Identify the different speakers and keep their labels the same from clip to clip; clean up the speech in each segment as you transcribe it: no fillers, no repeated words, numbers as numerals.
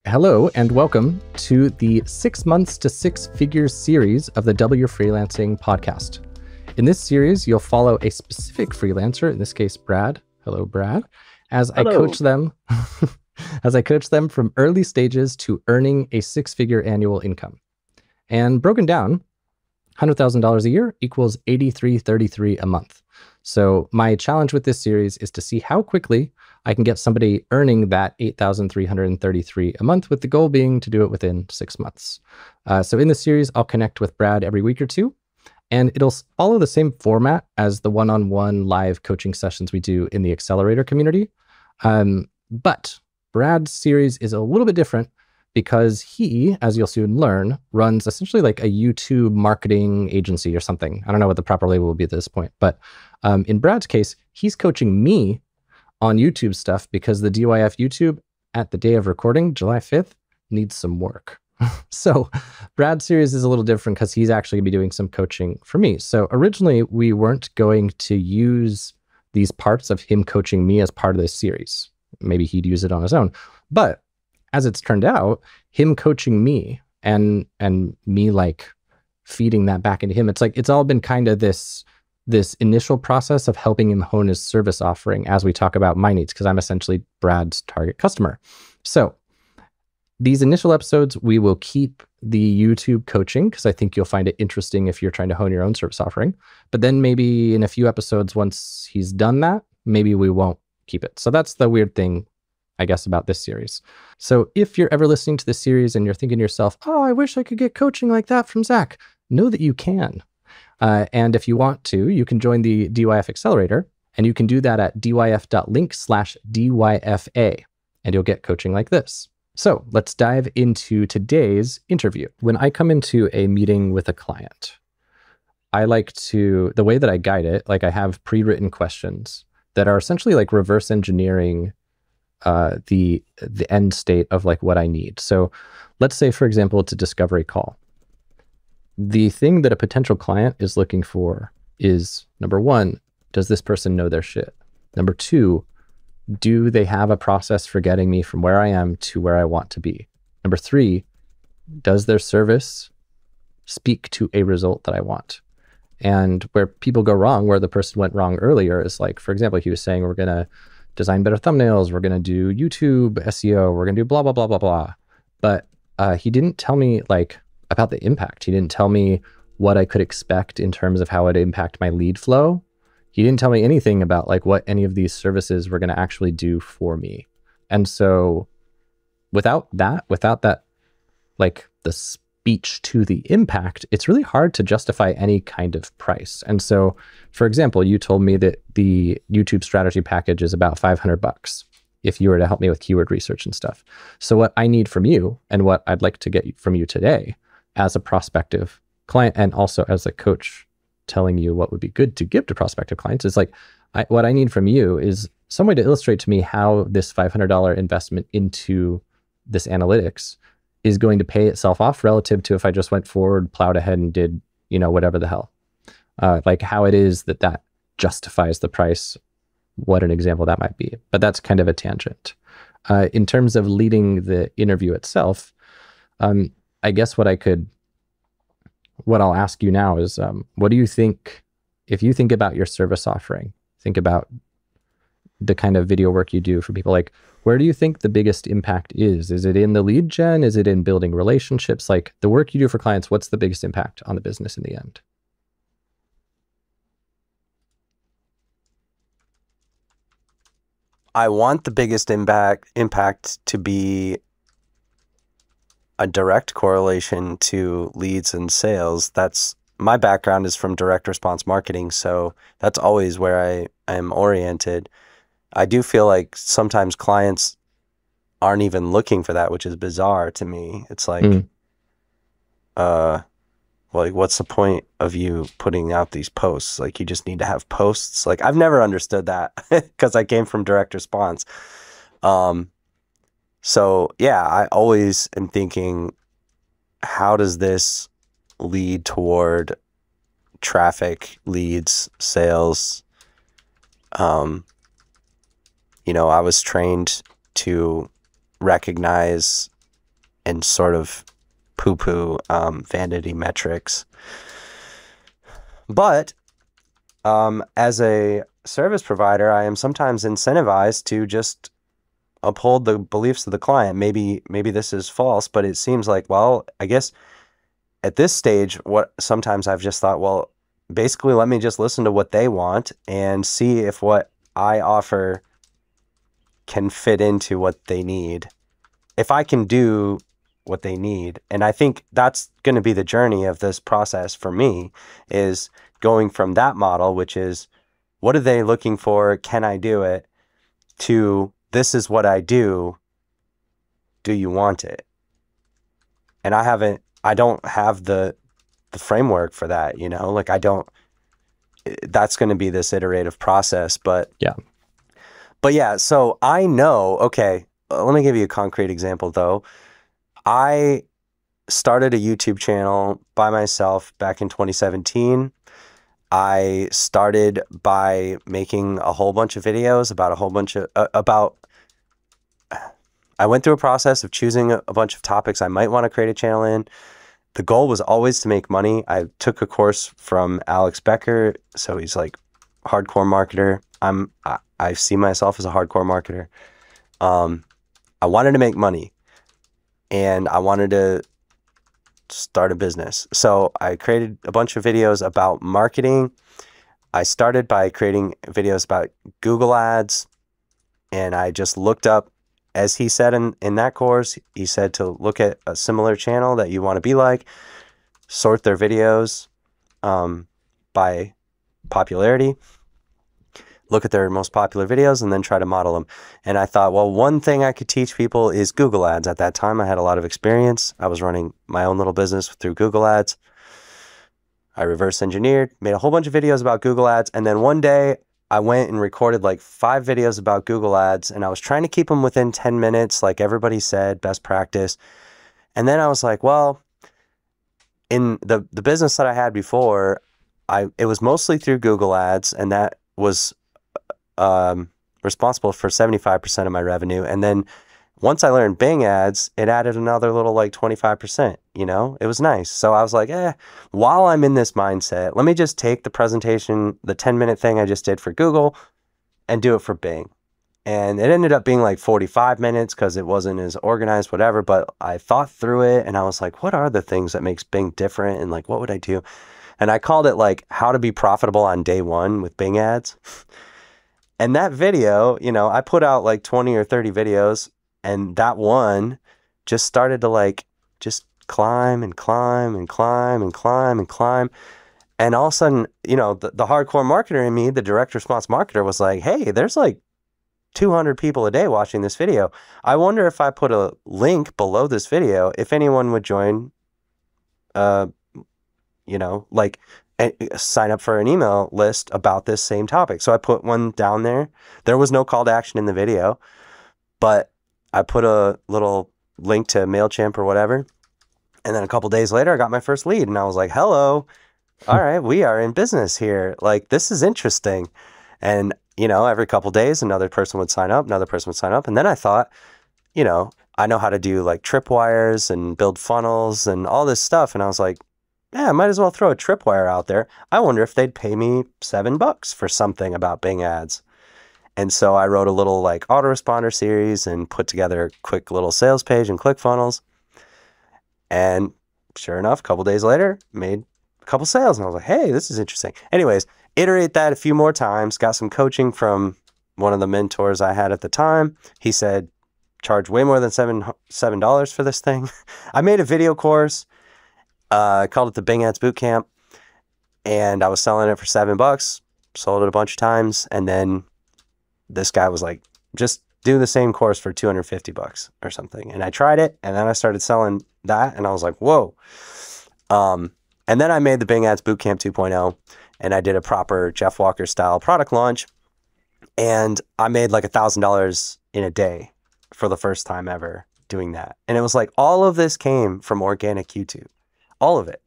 Speaker 1: Hello and welcome to the 6 months to 6 figures series of the W Freelancing podcast. In this series, you'll follow a specific freelancer, in this case, Brad. Hello, Brad. Hello. I coach them from early stages to earning a 6-figure annual income. And broken down, $100,000 a year equals $83.33 a month. So my challenge with this series is to see how quickly I can get somebody earning that $8,333 a month, with the goal being to do it within 6 months. So in this series, I'll connect with Brad every week or two, and it'll follow the same format as the one-on-one live coaching sessions we do in the Accelerator community. But Brad's series is a little bit different because he, as you'll soon learn, runs essentially like a YouTube marketing agency or something. I don't know what the proper label will be at this point, but in Brad's case, he's coaching me on YouTube stuff because the DYF YouTube at the day of recording, July 5th, needs some work. So Brad's series is a little different because he's actually going to be doing some coaching for me. So originally we weren't going to use these parts of him coaching me as part of this series. Maybe he'd use it on his own. But as it's turned out, him coaching me and me like feeding that back into him, it's all been kind of this initial process of helping him hone his service offering as we talk about my needs, because I'm essentially Brad's target customer. So these initial episodes, we will keep the YouTube coaching because I think you'll find it interesting if you're trying to hone your own service offering. But then maybe in a few episodes, once he's done that, maybe we won't keep it. So that's the weird thing, I guess, about this series. So if you're ever listening to this series and you're thinking to yourself, oh, I wish I could get coaching like that from Zach, know that you can. And if you want to, you can join the DYF Accelerator, and you can do that at dyf.link/DYFA, and you'll get coaching like this. So let's dive into today's interview. When I come into a meeting with a client, I like to, the way that I guide it, like I have pre-written questions that are essentially like reverse engineering the end state of like what I need. So let's say, for example, it's a discovery call. The thing that a potential client is looking for is, number one, does this person know their shit? Number two, do they have a process for getting me from where I am to where I want to be? Number three, does their service speak to a result that I want? And where people go wrong, where the person went wrong earlier is like, for example, he was saying, we're going to design better thumbnails, we're going to do YouTube SEO, we're going to do blah, blah, blah, blah, blah. But he didn't tell me like about the impact. He didn't tell me what I could expect in terms of how it impact my lead flow. He didn't tell me anything about like what any of these services were going to actually do for me. And so without that, like the speech to the impact, it's really hard to justify any kind of price. And so, for example, you told me that the YouTube strategy package is about $500 if you were to help me with keyword research and stuff. So what I need from you, and what I'd like to get from you today as a prospective client, and also as a coach telling you what would be good to give to prospective clients, is like, what I need from you is some way to illustrate to me how this $500 investment into this analytics is going to pay itself off relative to if I just went forward, plowed ahead and did, whatever the hell. Like how it is that justifies the price, what an example that might be. But that's kind of a tangent. In terms of leading the interview itself, I guess what I'll ask you now is, what do you think, if you think about your service offering, think about the kind of video work you do for people, like, where do you think the biggest impact is? Is it in the lead gen? Is it in building relationships? Like the work you do for clients, what's the biggest impact on the business in the end?
Speaker 2: I want the biggest impact to be a direct correlation to leads and sales. That's my background is from direct response marketing, so that's always where I am oriented. I do feel like sometimes clients aren't even looking for that, which is bizarre to me. It's like, like, what's the point of you putting out these posts? Like, you just need to have posts. Like, I've never understood that because I came from direct response. So yeah, I always am thinking, how does this lead toward traffic, leads, sales? I was trained to recognize and sort of poo-poo vanity metrics. But as a service provider, I am sometimes incentivized to just uphold the beliefs of the client. Maybe this is false, but it seems like, well, I guess at this stage, what sometimes I've just thought, well, basically let me just listen to what they want and see if what I offer can fit into what they need. If I can do what they need. And I think that's going to be the journey of this process for me, is going from that model, which is what are they looking for? Can I do it? To this is what I do. Do you want it? And I don't have the framework for that, you know, like that's going to be this iterative process, but yeah. So I know, okay, let me give you a concrete example though. I started a YouTube channel by myself back in 2017. I started by making a whole bunch of videos about I went through a process of choosing a bunch of topics I might want to create a channel in. The goal was always to make money. I took a course from Alex Becker. So he's like hardcore marketer. I see myself as a hardcore marketer. I wanted to make money and I wanted to start a business. So I created a bunch of videos about marketing. I started by creating videos about Google Ads, and I just looked up, as he said in that course, he said to look at a similar channel that you want to be like, sort their videos by popularity, look at their most popular videos, and then try to model them. And I thought, well, one thing I could teach people is Google Ads. At that time, I had a lot of experience. I was running my own little business through Google Ads. I reverse engineered, made a whole bunch of videos about Google Ads. And then one day I went and recorded like 5 videos about Google Ads, and I was trying to keep them within 10 minutes, like everybody said, best practice. And then I was like, well, in the business that I had before, it was mostly through Google Ads, and that was responsible for 75% of my revenue. And then once I learned Bing ads, it added another little like 25%, you know, it was nice. So I was like, while I'm in this mindset, let me just take the presentation, the 10-minute thing I just did for Google, and do it for Bing. And it ended up being like 45 minutes because it wasn't as organized, whatever, but I thought through it and I was like, what are the things that makes Bing different? And like, what would I do? And I called it like how to be profitable on day one with Bing ads. And that video, you know, I put out like 20 or 30 videos, and that one just started to like just climb and climb and climb and climb and climb. And all of a sudden, you know, the hardcore marketer in me, the direct response marketer, was like, hey, there's like 200 people a day watching this video. I wonder if I put a link below this video, if anyone would join, you know, like sign up for an email list about this same topic. So I put one down there. There was no call to action in the video, but I put a little link to MailChimp or whatever. And then a couple days later, I got my first lead, and I was like, hello, all right, we are in business here. Like, this is interesting. And, you know, every couple days, another person would sign up, another person would sign up. And then I thought, you know, I know how to do like tripwires and build funnels and all this stuff. And I was like, yeah, I might as well throw a tripwire out there. I wonder if they'd pay me $7 for something about Bing ads. And so I wrote a little like autoresponder series and put together a quick little sales page and ClickFunnels. And sure enough, a couple days later, made a couple sales. And I was like, hey, this is interesting. Anyways, iterate that a few more times. Got some coaching from one of the mentors I had at the time. He said, charge way more than $7 for this thing. I made a video course. I called it the Bing Ads Bootcamp, and I was selling it for $7, sold it a bunch of times. And then this guy was like, just do the same course for $250 or something. And I tried it, and then I started selling that, and I was like, whoa. And then I made the Bing Ads Bootcamp 2.0, and I did a proper Jeff Walker style product launch, and I made like $1,000 in a day for the first time ever doing that. And it was like, all of this came from organic YouTube. All of it.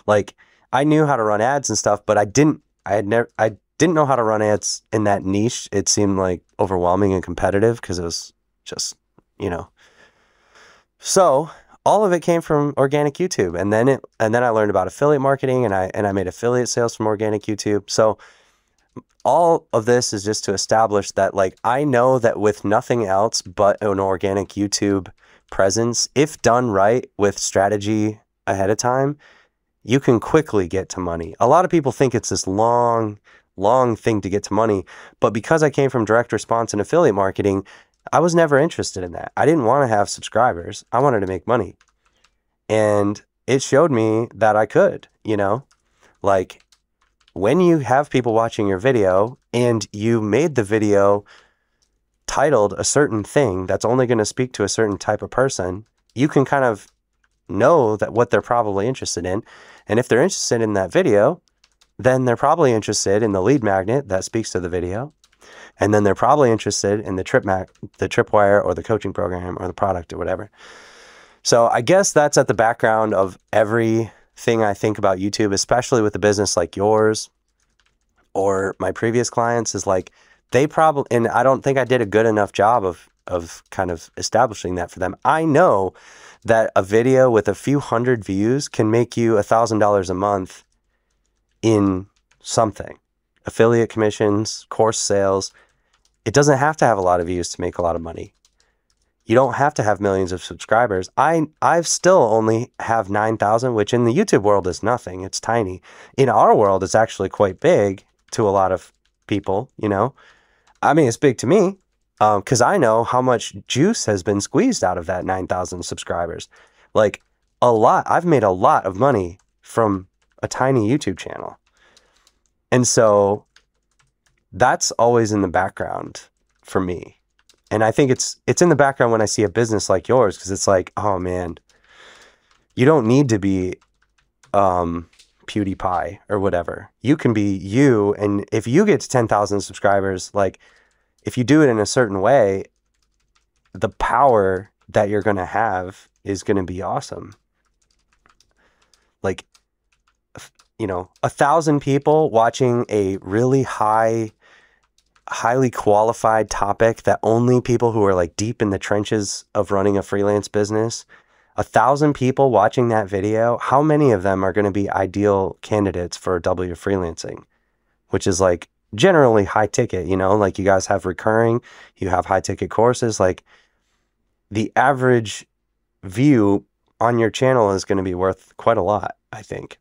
Speaker 2: Like, I knew how to run ads and stuff, but I didn't know how to run ads in that niche. It seemed like overwhelming and competitive because it was just, you know. So all of it came from organic YouTube. And then I learned about affiliate marketing, and I made affiliate sales from organic YouTube. So all of this is just to establish that, like, I know that with nothing else but an organic YouTube presence, if done right with strategy ahead of time, you can quickly get to money. A lot of people think it's this long thing to get to money, but because I came from direct response and affiliate marketing, I was never interested in that. I didn't want to have subscribers. I wanted to make money. And it showed me that I could, like, when you have people watching your video and you made the video titled a certain thing that's only going to speak to a certain type of person, you can kind of know that what they're probably interested in. And if they're interested in that video, then they're probably interested in the lead magnet that speaks to the video. And then they're probably interested in the tripwire or the coaching program or the product or whatever. So I guess that's at the background of everything I think about YouTube, especially with a business like yours or my previous clients, is like, they probably, and I don't think I did a good enough job of kind of establishing that for them. I know that a video with a few hundred views can make you $1,000 a month in something. Affiliate commissions, course sales. It doesn't have to have a lot of views to make a lot of money. You don't have to have millions of subscribers. I've still only have 9,000, which in the YouTube world is nothing. It's tiny. In our world, it's actually quite big to a lot of people, I mean, it's big to me because I know how much juice has been squeezed out of that 9,000 subscribers. Like, a lot. I've made a lot of money from a tiny YouTube channel. And so that's always in the background for me. And I think it's in the background when I see a business like yours, because it's like, oh man, you don't need to be PewDiePie or whatever. You can be you. And if you get to 10,000 subscribers, like, if you do it in a certain way, the power that you're going to have is going to be awesome. Like, 1,000 people watching a really highly qualified topic that only people who are like deep in the trenches of running a freelance business, 1,000 people watching that video, how many of them are going to be ideal candidates for W freelancing, which is like generally high ticket, like you guys have recurring, you have high ticket courses, like the average view on your channel is going to be worth quite a lot, I think.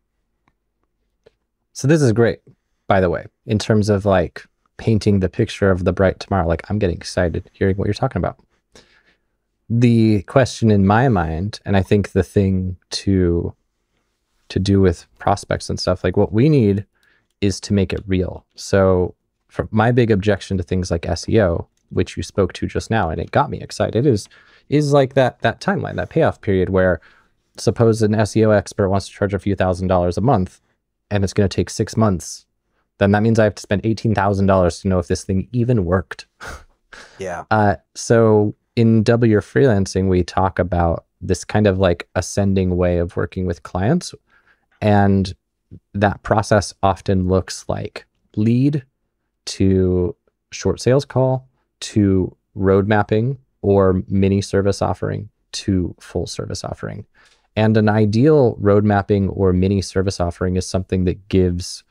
Speaker 1: So this is great, by the way, in terms of like painting the picture of the bright tomorrow. Like, I'm getting excited hearing what you're talking about. The question in my mind, and I think the thing to do with prospects and stuff, like what we need is to make it real. So for my big objection to things like SEO, which you spoke to just now, and it got me excited, is like that timeline, that payoff period where suppose an SEO expert wants to charge a few $1,000s a month, and it's going to take 6 months, then that means I have to spend $18,000 to know if this thing even worked.
Speaker 2: Yeah.
Speaker 1: So in W freelancing, we talk about this kind of like ascending way of working with clients. And that process often looks like lead to short sales call to road mapping or mini service offering to full service offering. And an ideal road mapping or mini service offering is something that gives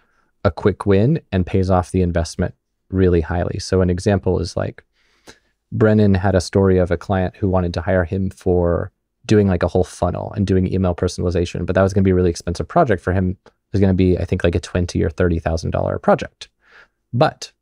Speaker 1: a quick win and pays off the investment really highly. So an example is like Brennan had a story of a client who wanted to hire him for doing like a whole funnel and doing email personalization, but that was going to be a really expensive project for him. It was going to be, I think, like a $20,000 or $30,000 project. But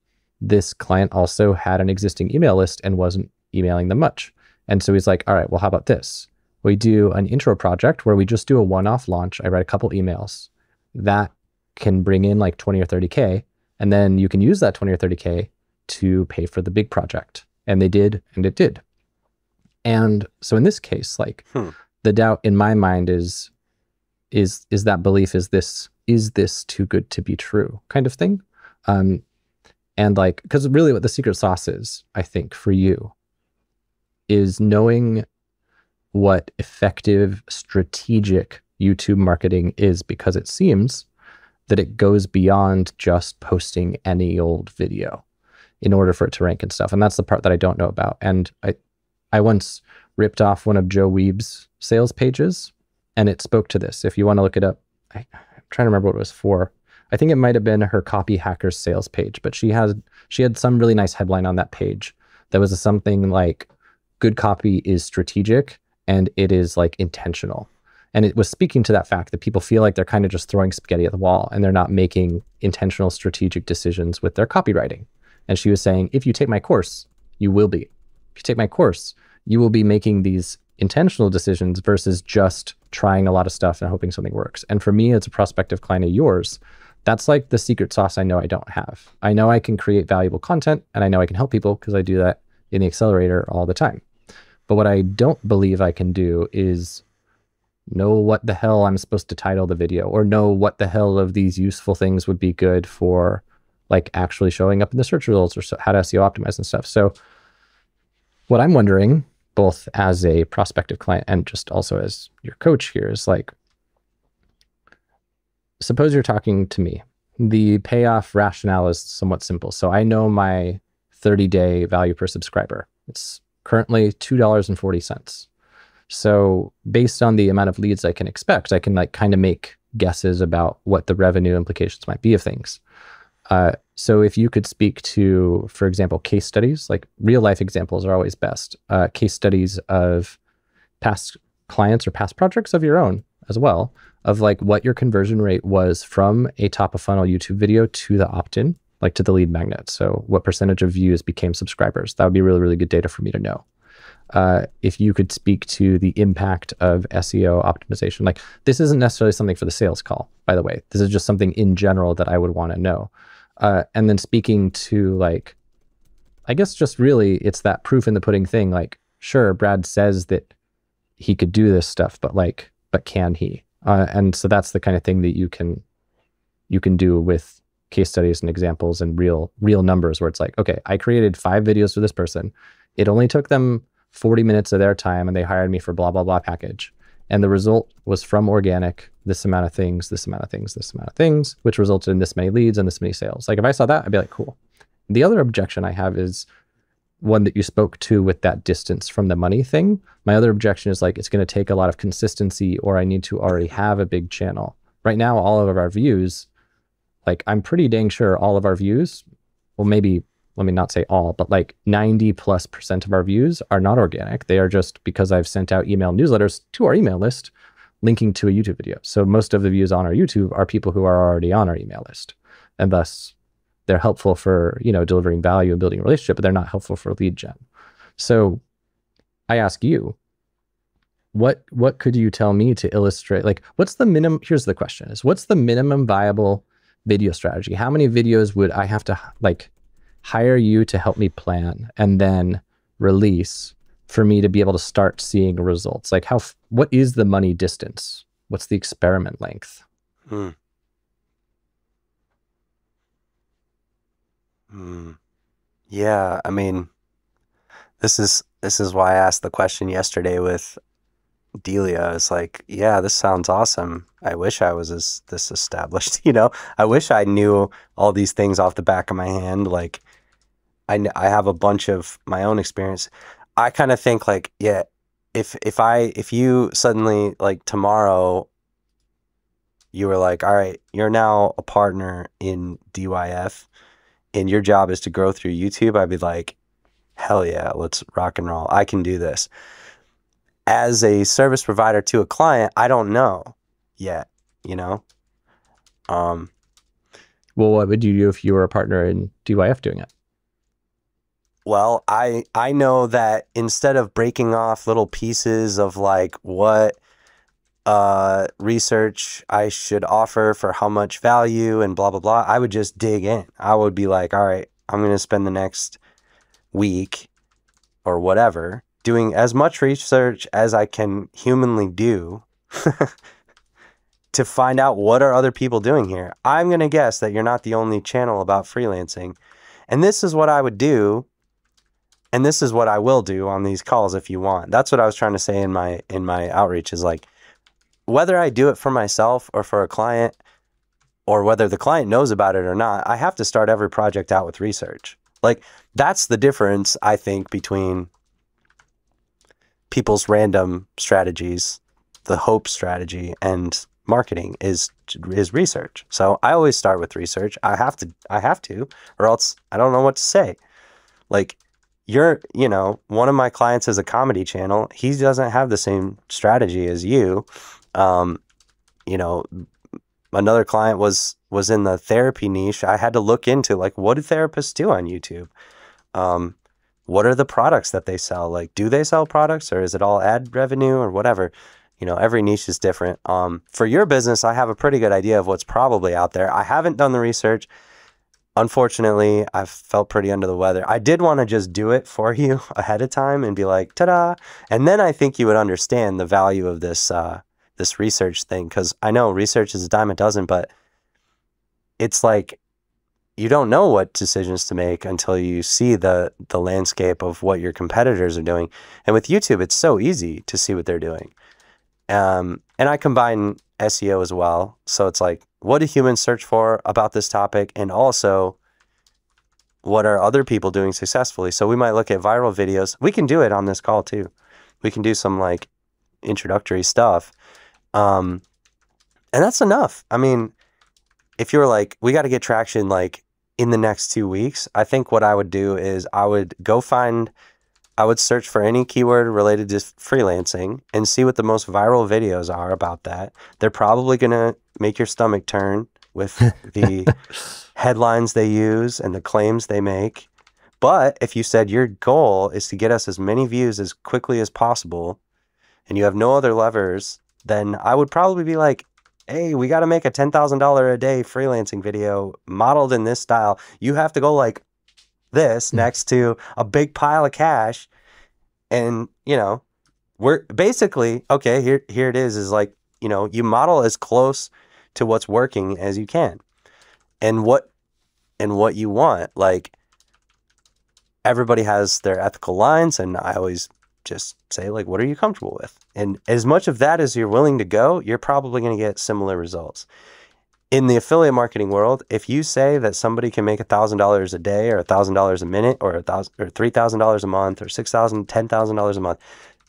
Speaker 1: this client also had an existing email list and wasn't emailing them much. And so he's like, all right, well, how about this? We do an intro project where we just do a one-off launch. I write a couple emails that can bring in like 20 or 30K. And then you can use that 20 or 30K to pay for the big project. And they did, and it did. And so in this case, like the doubt in my mind is that belief, is this too good to be true kind of thing? And like, because really what the secret sauce is, I think, for you is knowing what effective strategic YouTube marketing is, because it seems that it goes beyond just posting any old video in order for it to rank and stuff. And that's the part that I don't know about. And I once ripped off one of Joe Weeb's sales pages, and it spoke to this. If you want to look it up, I'm trying to remember what it was for. I think it might have been her Copy Hackers sales page, but she had some really nice headline on that page that was something like, good copy is strategic and it is like intentional. And it was speaking to that fact that people feel like they're kind of just throwing spaghetti at the wall and they're not making intentional strategic decisions with their copywriting. And she was saying, if you take my course, you will be. If you take my course, you will be making these intentional decisions versus just trying a lot of stuff and hoping something works. And for me, as a prospective client of yours, that's like the secret sauce I know I don't have. I know I can create valuable content and I know I can help people because I do that in the accelerator all the time. But what I don't believe I can do is know what the hell I'm supposed to title the video, or know what the hell of these useful things would be good for like actually showing up in the search results, or how to SEO optimize and stuff. So what I'm wondering, both as a prospective client and just also as your coach here, is like, suppose you're talking to me. The payoff rationale is somewhat simple. So I know my 30-day value per subscriber. It's currently $2.40. So based on the amount of leads I can expect, I can like kind of make guesses about what the revenue implications might be of things. So if you could speak to, for example, case studies, like real life examples are always best. Case studies of past clients or past projects of your own as well, of like what your conversion rate was from a top of funnel YouTube video to the opt-in, like to the lead magnet. So what percentage of views became subscribers? That would be really, really good data for me to know. If you could speak to the impact of SEO optimization, like this isn't necessarily something for the sales call, by the way. This is just something in general that I would want to know. And then speaking to like, I guess just really it's that proof in the pudding thing. Like, sure, Brad says that he could do this stuff, but like, but can he? And so that's the kind of thing that you can do with case studies and examples and real numbers, where it's like, okay, I created 5 videos for this person. It only took them 40 minutes of their time and they hired me for blah, blah, blah package. And the result was from organic, this amount of things, this amount of things, this amount of things, which resulted in this many leads and this many sales. Like if I saw that, I'd be like, cool. The other objection I have is one that you spoke to with that distance from the money thing. My other objection is like, it's going to take a lot of consistency, or I need to already have a big channel. Right now, all of our views, like I'm pretty dang sure all of our views, well, maybe, let me not say all, but like 90+% of our views are not organic. They are just because I've sent out email newsletters to our email list linking to a YouTube video. So most of the views on our YouTube are people who are already on our email list. And thus they're helpful for, you know, delivering value and building a relationship, but they're not helpful for lead gen. So I ask you, what could you tell me to illustrate, like what's the minimum, here's the question is, what's the minimum viable video strategy? How many videos would I have to like hire you to help me plan and then release for me to be able to start seeing results? Like what is the money distance? What's the experiment length?
Speaker 2: Yeah, I mean, this is why I asked the question yesterday with Delia. It's like, yeah, this sounds awesome. I wish I was this established, you know? I wish I knew all these things off the back of my hand. Like I have a bunch of my own experience. I kind of think like, yeah, if you suddenly like tomorrow you were like, all right, you're now a partner in DYF and your job is to grow through YouTube, I'd be like, hell yeah, let's rock and roll. I can do this. As a service provider to a client, I don't know yet, you know?
Speaker 1: Well, what would you do if you were a partner in DYF doing it?
Speaker 2: Well, I know that instead of breaking off little pieces of like what research I should offer for how much value and blah, blah, blah, I would just dig in. I would be like, all right, I'm going to spend the next week or whatever doing as much research as I can humanly do to find out what are other people doing here. I'm going to guess that you're not the only channel about freelancing. And this is what I would do. And this is what I will do on these calls if you want. That's what I was trying to say in my outreach is like, whether I do it for myself or for a client, or whether the client knows about it or not, I have to start every project out with research. Like that's the difference, I think, between people's random strategies, the hope strategy and marketing is research. So I always start with research. I have to, or else I don't know what to say. Like one of my clients is a comedy channel. He doesn't have the same strategy as you. Another client was in the therapy niche. I had to look into like, what do therapists do on YouTube? What are the products that they sell? Like, do they sell products, or is it all ad revenue or whatever? Every niche is different. For your business, I have a pretty good idea of what's probably out there. I haven't done the research. Unfortunately, I felt pretty under the weather. I did want to just do it for you ahead of time and be like, ta-da. And then I think you would understand the value of this research thing. Because I know research is a dime a dozen, but it's like, you don't know what decisions to make until you see the landscape of what your competitors are doing. And with YouTube, it's so easy to see what they're doing. And I combine SEO as well. So it's like, what do humans search for about this topic? And also, what are other people doing successfully? So we might look at viral videos. We can do it on this call too. We can do some like introductory stuff. And that's enough. I mean, if you're like, we got to get traction like in the next 2 weeks, I think what I would do is I would search for any keyword related to freelancing and see what the most viral videos are about that. They're probably going to make your stomach turn with the headlines they use and the claims they make. But if you said your goal is to get us as many views as quickly as possible and you have no other levers, then I would probably be like, hey, we got to make a $10,000 a day freelancing video modeled in this style. You have to go like this next to a big pile of cash. And, we're basically, okay, here it is like, you model as close to what's working as you can. And what you want, like everybody has their ethical lines. And I always just say like, what are you comfortable with? And as much of that as you're willing to go, you're probably going to get similar results. In the affiliate marketing world, if you say that somebody can make $1,000 a day or $1,000 a minute or $3,000 a month or $6,000, $10,000 a month,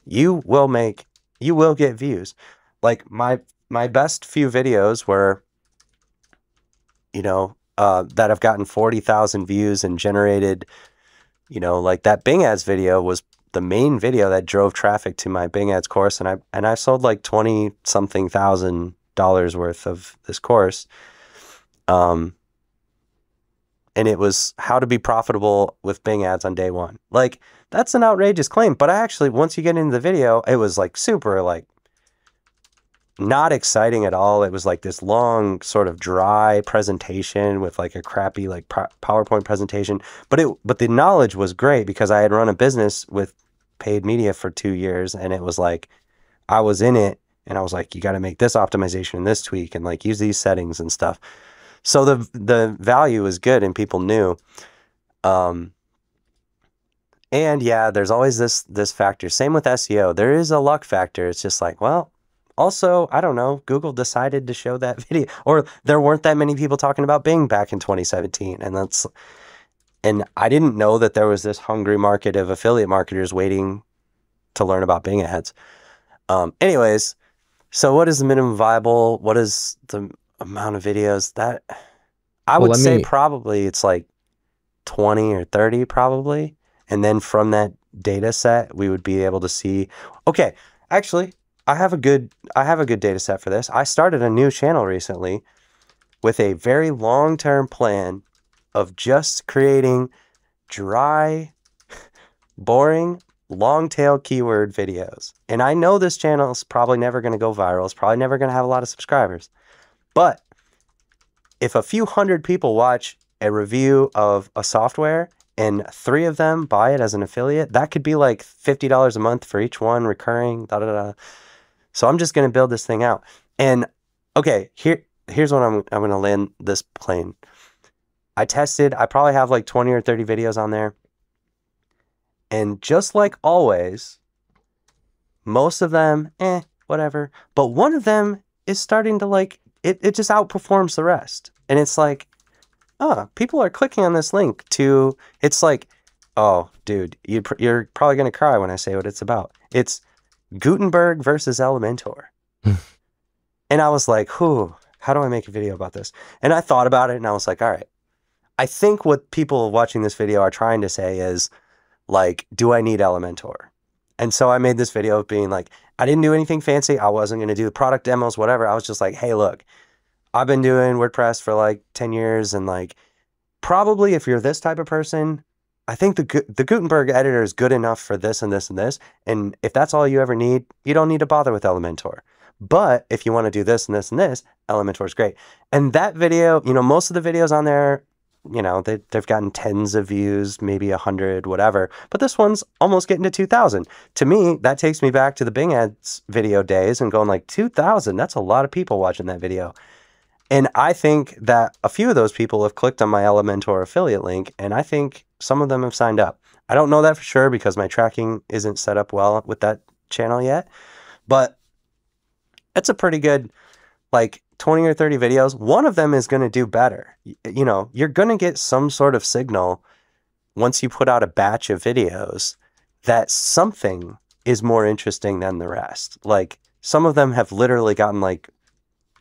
Speaker 2: you will get views. Like my best few videos were, that have gotten 40,000 views and generated, like that Bing ads video was the main video that drove traffic to my Bing ads course. And I sold like 20 something thousand dollars worth of this course. And it was how to be profitable with Bing ads on day one. Like that's an outrageous claim, but I actually, once you get into the video, it was like super like not exciting at all. It was like this long sort of dry presentation with like a crappy like PowerPoint presentation, but the knowledge was great because I had run a business with paid media for 2 years, and it was like I was in it and I was like, you got to make this optimization and this tweak and like use these settings and stuff. So the value is good and people knew. And yeah, there's always this factor. Same with SEO. There is a luck factor. It's just like, well, also, I don't know, Google decided to show that video, or there weren't that many people talking about Bing back in 2017. And I didn't know that there was this hungry market of affiliate marketers waiting to learn about Bing ads. Anyways, so what is the minimum viable? What is the amount of videos that I would say probably it's like 20 or 30 probably. And then from that data set, we would be able to see, okay, actually, I have a good data set for this. I started a new channel recently with a very long-term plan of just creating dry, boring, long-tail keyword videos. And I know this channel is probably never going to go viral. It's probably never going to have a lot of subscribers. But if a few hundred people watch a review of a software and 3 of them buy it as an affiliate, that could be like $50 a month for each one, recurring, da-da-da. So I'm just going to build this thing out. And okay, here's what I'm going to land this plane. I probably have like 20 or 30 videos on there. And just like always, most of them, whatever. But one of them is starting to like, it just outperforms the rest. And it's like, people are clicking on this link to, it's like, oh, dude, you're probably going to cry when I say what it's about. It's Gutenberg versus Elementor. And I was like, how do I make a video about this? And I thought about it and I was like, all right, I think what people watching this video are trying to say is like, do I need Elementor? And so I made this video of being like, I didn't do anything fancy. I wasn't going to do product demos, whatever. I was just like, hey, look, I've been doing WordPress for like 10 years. And like, probably if you're this type of person, I think the Gutenberg editor is good enough for this and this and this. And if that's all you ever need, you don't need to bother with Elementor. But if you want to do this and this and this, Elementor is great. And that video, you know, most of the videos on there, you know, they've gotten tens of views, maybe 100, whatever. But this one's almost getting to 2,000. To me, that takes me back to the Bing Ads video days and going like 2,000. That's a lot of people watching that video. And I think that a few of those people have clicked on my Elementor affiliate link, and I think some of them have signed up. I don't know that for sure because my tracking isn't set up well with that channel yet. But it's a pretty good, like 20 or 30 videos. One of them is going to do better. You know, you're going to get some sort of signal once you put out a batch of videos that something is more interesting than the rest. Like some of them have literally gotten like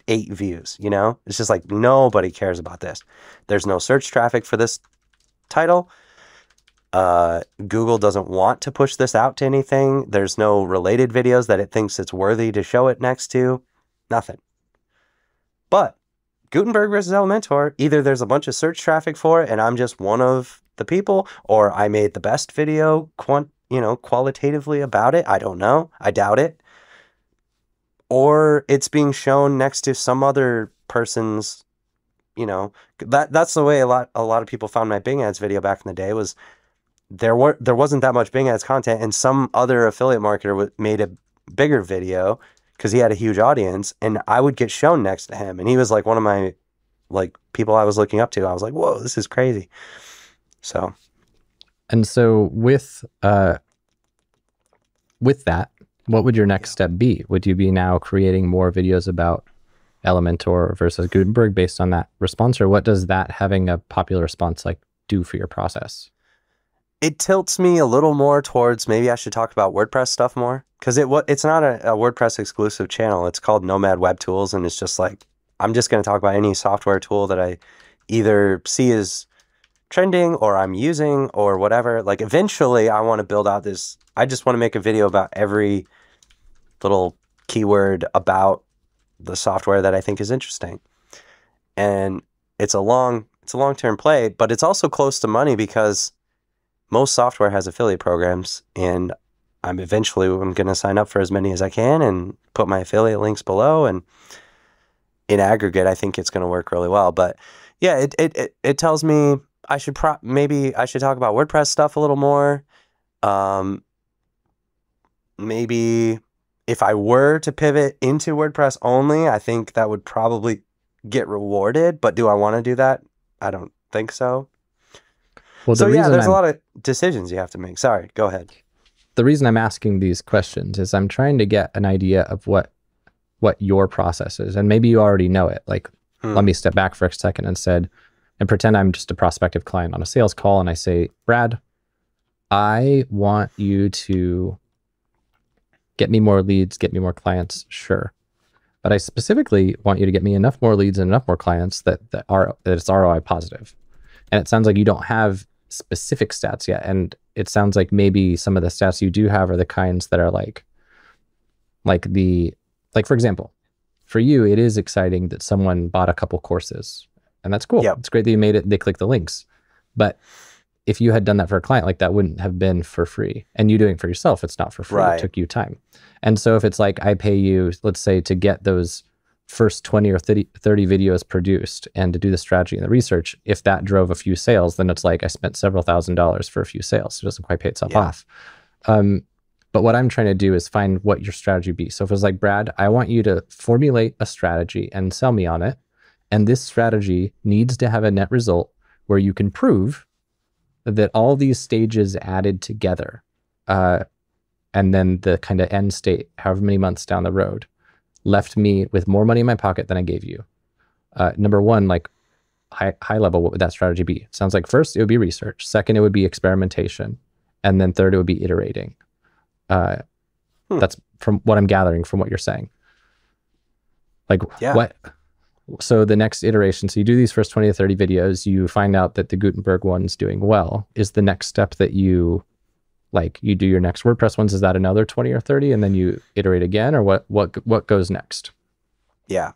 Speaker 2: 8 views, you know? It's just like nobody cares about this. There's no search traffic for this title. Google doesn't want to push this out to anything. There's no related videos that it thinks it's worthy to show it next to. Nothing. But Gutenberg versus Elementor, either there's a bunch of search traffic for it and I'm just one of the people, or I made the best video qualitatively about it. I don't know. I doubt it. Or it's being shown next to some other person's, you know, that's the way a lot of people found my Bing Ads video back in the day. Was there wasn't that much Bing Ads content, and some other affiliate marketer made a bigger video because he had a huge audience, and I would get shown next to him, and he was like one of my like people I was looking up to. I was like, whoa, this is crazy. So
Speaker 1: with that, what would your next step be? Would you be now creating more videos about Elementor versus Gutenberg based on that response? Or what does that having a popular response like do for your process?
Speaker 2: It tilts me a little more towards maybe I should talk about WordPress stuff more. Because it's not a WordPress exclusive channel. It's called Nomad Web Tools. And it's just like, I'm just going to talk about any software tool that I either see as trending or I'm using or whatever. Like eventually I want to build out this, I just want to make a video about every little keyword about the software that I think is interesting. And it's a long-term play, but it's also close to money because most software has affiliate programs, and I'm going to sign up for as many as I can and put my affiliate links below. And in aggregate, I think it's going to work really well. But yeah, it tells me maybe I should talk about WordPress stuff a little more. Maybe if I were to pivot into WordPress only, I think that would probably get rewarded. But do I want to do that? I don't think so. Well, so yeah, there's a lot of decisions you have to make. Sorry, go ahead.
Speaker 1: The reason I'm asking these questions is I'm trying to get an idea of what your process is. And maybe you already know it. Like, let me step back for a second and pretend I'm just a prospective client on a sales call. And I say, Brad, I want you to get me more leads, get me more clients. Sure. But I specifically want you to get me enough more leads and enough more clients that it's ROI positive. And it sounds like you don't have specific stats yet. And it sounds like maybe some of the stats you do have are the kinds that are like for example, for you, it is exciting that someone bought a couple courses, and that's cool. Yep. It's great that you made it. They click the links. But if you had done that for a client, like that wouldn't have been for free. And you doing it for yourself, it's not for free. Right. It took you time. And so if it's like I pay you, let's say, to get those first 20 or 30 videos produced and to do the strategy and the research, if that drove a few sales, then it's like I spent several $1,000s for a few sales. It doesn't quite pay itself off. But what I'm trying to do is find what your strategy be. So if it's like, Brad, I want you to formulate a strategy and sell me on it. And this strategy needs to have a net result where you can prove that all these stages added together, and then the kind of end state, however many months down the road, left me with more money in my pocket than I gave you. Number one, like high level, what would that strategy be? It sounds like first it would be research. Second, it would be experimentation. And then third, it would be iterating. That's from what I'm gathering from what you're saying. Like what, so the next iteration, so you do these first 20 to 30 videos, you find out that the Gutenberg one's doing well. Is the next step that you do your next WordPress ones, is that another 20 or 30 and then you iterate again, or what goes next?
Speaker 2: Yeah.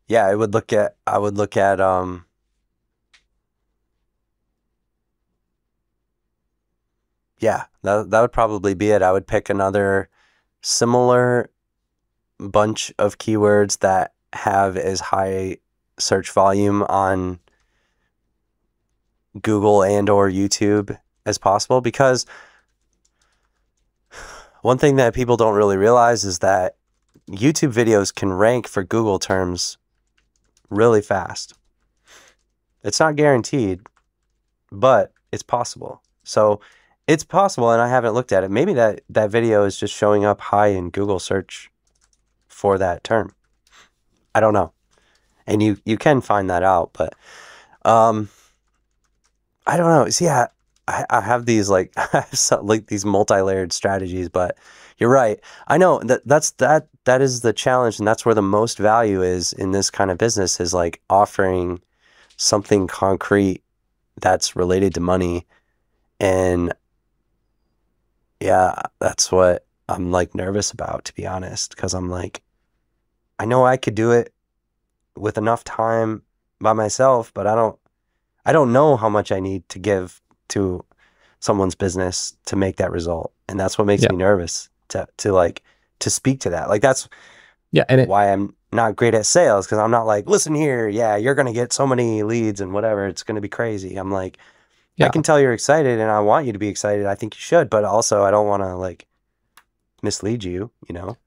Speaker 2: I would look at yeah, that would probably be it. I would pick another similar bunch of keywords that have as high search volume on Google and or YouTube as possible, because one thing that people don't really realize is that YouTube videos can rank for Google terms really fast. It's not guaranteed, but it's possible. So it's possible, and I haven't looked at it. Maybe that video is just showing up high in Google search for that term. I don't know. And you can find that out, but I don't know. See, I have these like these multi-layered strategies, but you're right. I know that is the challenge, and that's where the most value is in this kind of business, is like offering something concrete that's related to money. And yeah, that's what I'm like nervous about, to be honest, because I'm like, I know I could do it with enough time by myself, but I don't know how much I need to give to someone's business to make that result. And that's what makes me nervous to speak to that. Like that's why I'm not great at sales, because I'm not like, listen here, you're going to get so many leads and whatever, it's going to be crazy. I'm like, I can tell you're excited and I want you to be excited. I think you should, but also I don't want to like mislead you, you know?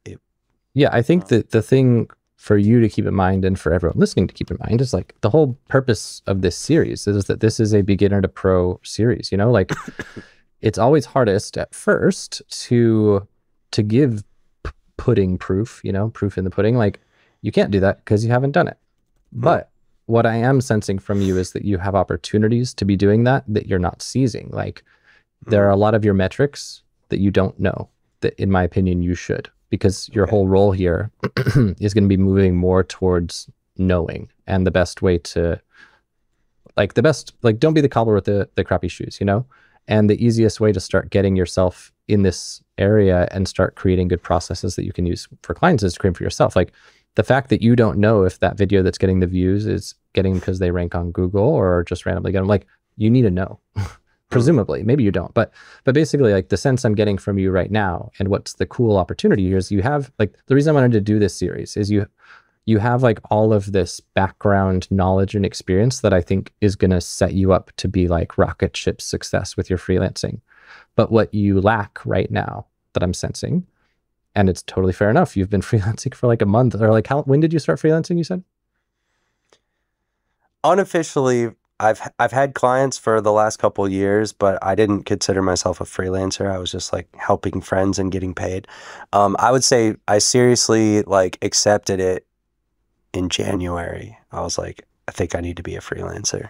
Speaker 1: I think that the thing for you to keep in mind, and for everyone listening to keep in mind, is like the whole purpose of this series is that this is a beginner to pro series, you know, like it's always hardest at first to give pudding proof, you know, proof in the pudding. Like you can't do that because you haven't done it. But what I am sensing from you is that you have opportunities to be doing that you're not seizing. Like there are a lot of your metrics that you don't know, that in my opinion, you should, because your whole role here is going to be moving more towards knowing. And the best way to don't be the cobbler with the crappy shoes, you know? And the easiest way to start getting yourself in this area and start creating good processes that you can use for clients is to create for yourself. Like the fact that you don't know if that video that's getting the views is getting because they rank on Google or just randomly get them, like you need to know. Presumably, maybe you don't, but basically, like the sense I'm getting from you right now, and what's the cool opportunity here is you have, like, the reason I wanted to do this series is you have like all of this background knowledge and experience that I think is going to set you up to be like rocket ship success with your freelancing. But what you lack right now that I'm sensing, and it's totally fair enough, you've been freelancing for like a month, or like when did you start freelancing, you said?
Speaker 2: Unofficially, I've had clients for the last couple of years, but I didn't consider myself a freelancer. I was just like helping friends and getting paid. I would say I seriously like accepted it in January. I was like, I think I need to be a freelancer.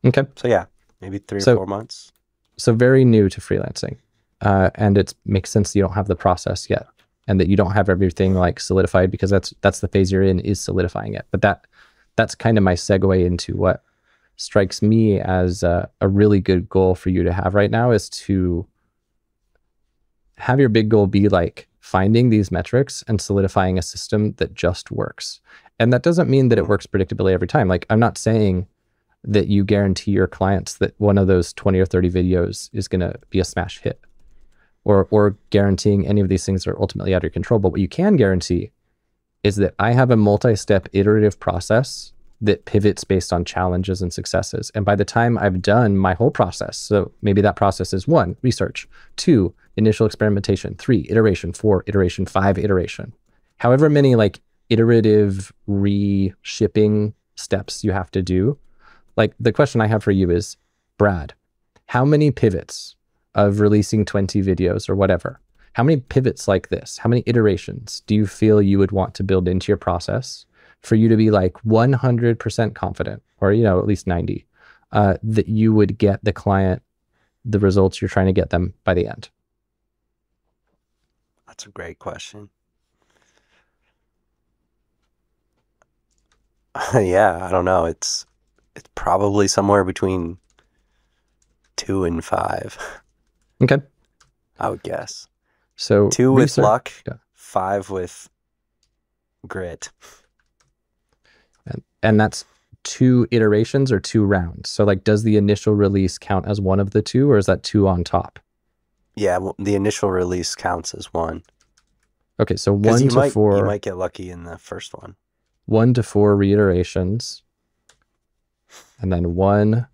Speaker 1: Okay.
Speaker 2: So yeah, maybe 3 or 4 months.
Speaker 1: So very new to freelancing. And it makes sense you don't have the process yet, and that you don't have everything like solidified, because that's the phase you're in, is solidifying it. But that's kind of my segue into what strikes me as a really good goal for you to have right now, is to have your big goal be like finding these metrics and solidifying a system that just works. And that doesn't mean that it works predictably every time. Like I'm not saying that you guarantee your clients that one of those 20 or 30 videos is going to be a smash hit, or guaranteeing any of these things are ultimately out of your control. But what you can guarantee is that I have a multi-step iterative process that pivots based on challenges and successes. And by the time I've done my whole process, so maybe that process is 1, research, 2, initial experimentation, 3, iteration, 4, iteration, 5, iteration, however many like iterative re-shipping steps you have to do. Like the question I have for you is, Brad, how many pivots of releasing 20 videos or whatever, how many pivots like this, how many iterations do you feel you would want to build into your process for you to be like 100% confident, or, you know, at least 90, that you would get the client the results you're trying to get them by the end?
Speaker 2: That's a great question. Yeah, I don't know. It's probably somewhere between 2 and 5.
Speaker 1: Okay.
Speaker 2: I would guess.
Speaker 1: So
Speaker 2: 2 with luck,
Speaker 1: yeah.
Speaker 2: 5 with grit.
Speaker 1: And that's 2 iterations or 2 rounds. So like, does the initial release count as one of the 2, or is that 2 on top?
Speaker 2: Yeah, well, the initial release counts as 1.
Speaker 1: Okay, so 1 to 4.
Speaker 2: You might get lucky in the first one.
Speaker 1: 1 to 4 reiterations. And then 1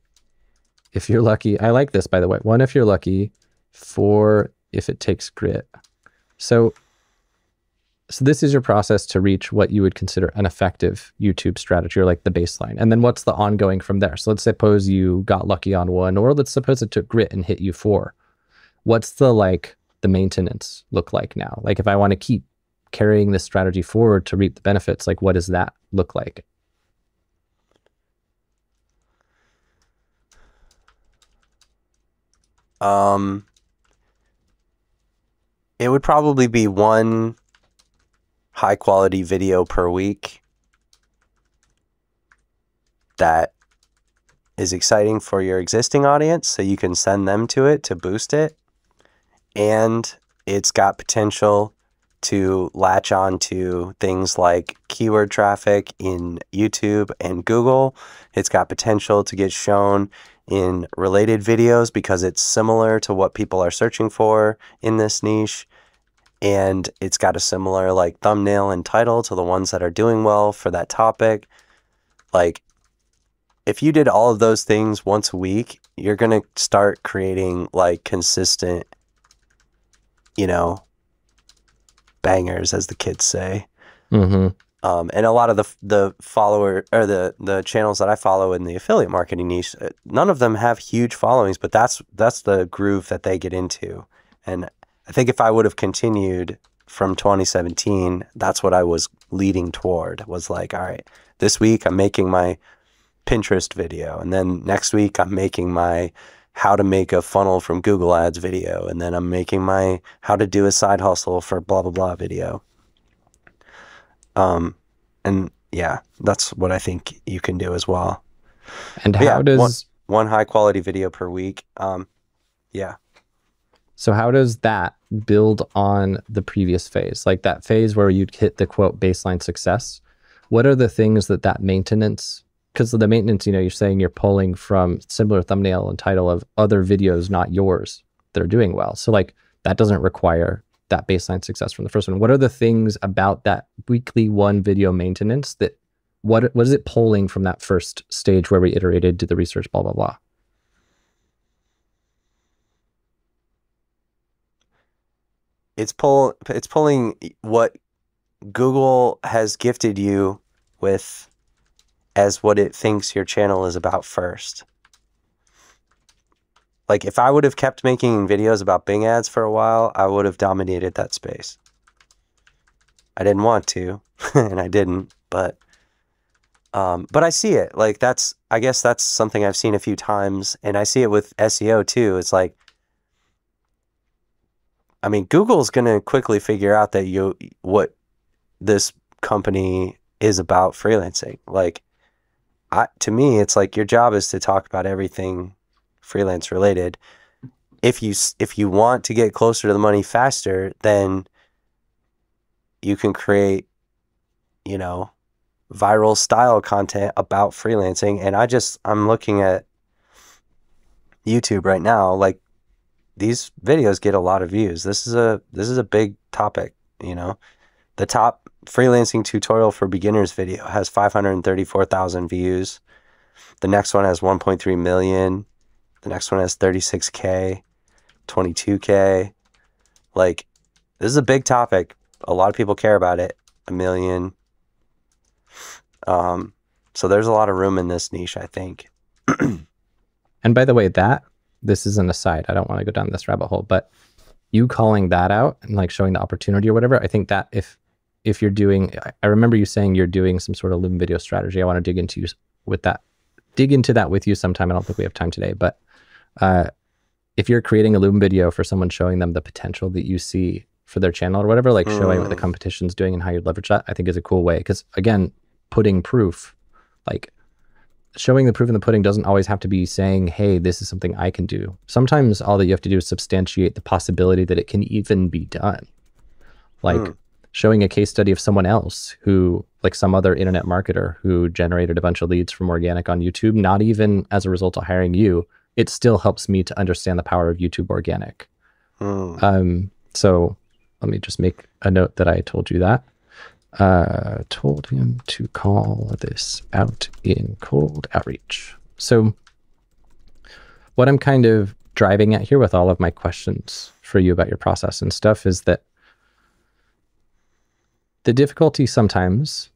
Speaker 1: if you're lucky. I like this, by the way. 1 if you're lucky, 4 if it takes grit. So this is your process to reach what you would consider an effective YouTube strategy, or like the baseline. And then what's the ongoing from there? So let's suppose you got lucky on 1, or let's suppose it took grit and hit you 4. What's the maintenance look like now? Like if I want to keep carrying this strategy forward to reap the benefits, like what does that look like?
Speaker 2: It would probably be 1 high quality video per week that is exciting for your existing audience, so you can send them to it to boost it. And it's got potential to latch on to things like keyword traffic in YouTube and Google. It's got potential to get shown in related videos because it's similar to what people are searching for in this niche. And it's got a similar thumbnail and title to the ones that are doing well for that topic. Like, if you did all of those things once a week, you're going to start creating consistent, bangers, as the kids say.
Speaker 1: Mm-hmm.
Speaker 2: And a lot of the follower or the channels that I follow in the affiliate marketing niche, none of them have huge followings, but that's the groove that they get into. And I think if I would have continued from 2017, that's what I was leading toward, was all right, this week I'm making my Pinterest video, and then next week I'm making my how to make a funnel from Google Ads video, and then I'm making my how to do a side hustle for blah blah blah video. And yeah, that's what I think you can do as well.
Speaker 1: And how does
Speaker 2: one high quality video per week? Yeah.
Speaker 1: So how does that build on the previous phase? Like that phase where you'd hit the quote baseline success. What are the things that maintenance, because the maintenance, you're saying you're pulling from similar thumbnail and title of other videos, not yours, that are doing well. So that doesn't require that baseline success from the first one. What are the things about that weekly 1 video maintenance that, what is it pulling from that first stage where we iterated, did the research, blah, blah, blah?
Speaker 2: It's pulling what Google has gifted you with as what it thinks your channel is about first. Like, if I would have kept making videos about Bing ads for a while, I would have dominated that space. I didn't want to, and I didn't, but I see it. I guess that's something I've seen a few times, and I see it with SEO too. It's Google's going to quickly figure out that what this company is about freelancing. To me, it's your job is to talk about everything freelance related. If you want to get closer to the money faster, then you can create, viral style content about freelancing. And I'm looking at YouTube right now, these videos get a lot of views. This is a big topic, The top freelancing tutorial for beginners video has 534,000 views. The next one has 1.3 million. The next one has 36K, 22K. This is a big topic. A lot of people care about it. 1 million. So there's a lot of room in this niche, I think.
Speaker 1: And by the way, this is an aside. I don't want to go down this rabbit hole, but you calling that out and showing the opportunity or whatever, I think that if you're doing, I remember you saying you're doing some sort of Loom video strategy. I want to dig into that with you sometime. I don't think we have time today, but if you're creating a Loom video for someone, showing them the potential that you see for their channel or whatever, like showing what the competition's doing and how you leverage that, I think is a cool way. Because again, putting proof, like showing the proof in the pudding doesn't always have to be saying, hey, this is something I can do. Sometimes all that you have to do is substantiate the possibility that it can even be done. Like showing a case study of someone else who, like some other internet marketer who generated a bunch of leads from organic on YouTube, not even as a result of hiring you, it still helps me to understand the power of YouTube organic. So let me just make a note that I told you that. Told him to call this out in cold outreach. So what I'm kind of driving at here with all of my questions for you about your process and stuff is that the difficulty sometimes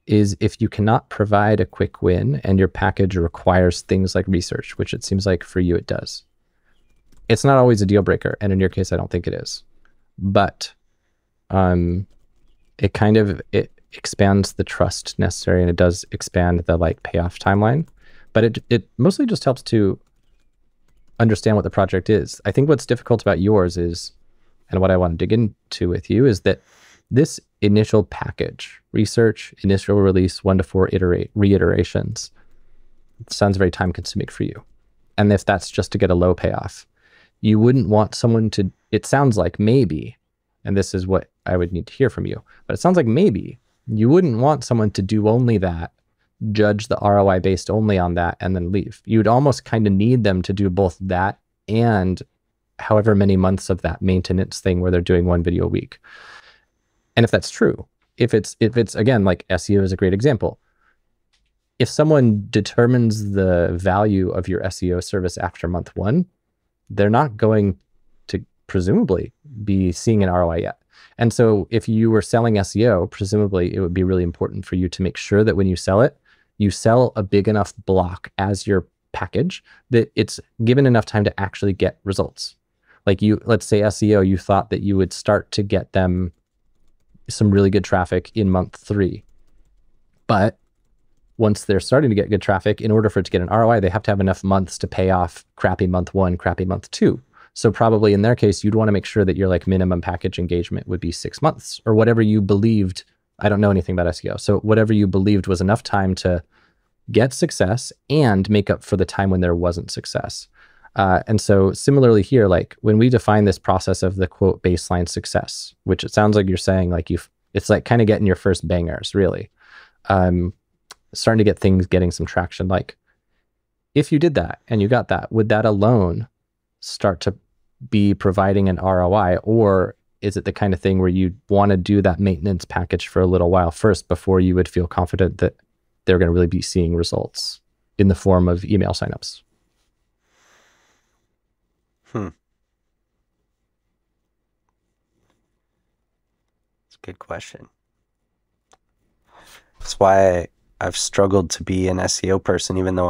Speaker 1: is if you cannot provide a quick win and your package requires things like research, which it seems like for you it does. It's not always a deal breaker, and in your case, I don't think it is. But it kind of expands the trust necessary, and it does expand the like payoff timeline. But it mostly just helps to understand what the project is. I think what's difficult about yours is, and what I want to dig into with you, is that this initial package, research, initial release, 1 to 4 reiterations, sounds very time consuming for you. And if that's just to get a low payoff, you wouldn't want someone to, it sounds like maybe, and this is what I would need to hear from you, but it sounds like maybe you wouldn't want someone to do only that, judge the ROI based only on that, and then leave. You'd almost kind of need them to do both that and however many months of that maintenance thing where they're doing 1 video a week. And if that's true, if it's again, like SEO is a great example. If someone determines the value of your SEO service after month 1, they're not going to presumably be seeing an ROI yet. And so if you were selling SEO, presumably it would be really important for you to make sure that when you sell it, you sell a big enough block as your package that it's given enough time to actually get results. Like let's say SEO, you thought that you would start to get them some really good traffic in month 3. But once they're starting to get good traffic, in order for it to get an ROI, they have to have enough months to pay off crappy month 1, crappy month 2. So probably in their case, you'd want to make sure that your like minimum package engagement would be 6 months or whatever you believed. I don't know anything about SEO. So whatever you believed was enough time to get success and make up for the time when there wasn't success. And so similarly here, like when we define this process of the quote baseline success, which it sounds like you're saying like it's like kind of getting your first bangers really. Starting to get things getting some traction. Like if you did that and you got that, would that alone start to be providing an ROI, or is it the kind of thing where you want to do that maintenance package for a little while first before you would feel confident that they're going to really be seeing results in the form of email signups?
Speaker 2: It's a good question. That's why I've struggled to be an SEO person, even though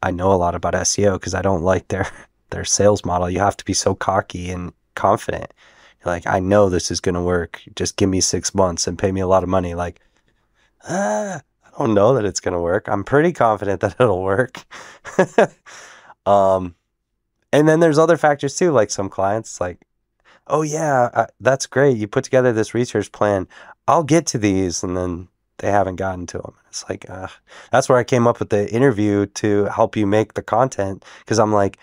Speaker 2: I know a lot about SEO, because I don't like their sales model. You have to be so cocky and confident. You're like, I know this is going to work. Just give me 6 months and pay me a lot of money. Like, I don't know that it's going to work. I'm pretty confident that it'll work. And then there's other factors too, like some clients like, oh yeah, that's great. You put together this research plan. I'll get to these. And then they haven't gotten to them. It's like, that's where I came up with the interview to help you make the content. Cause I'm like,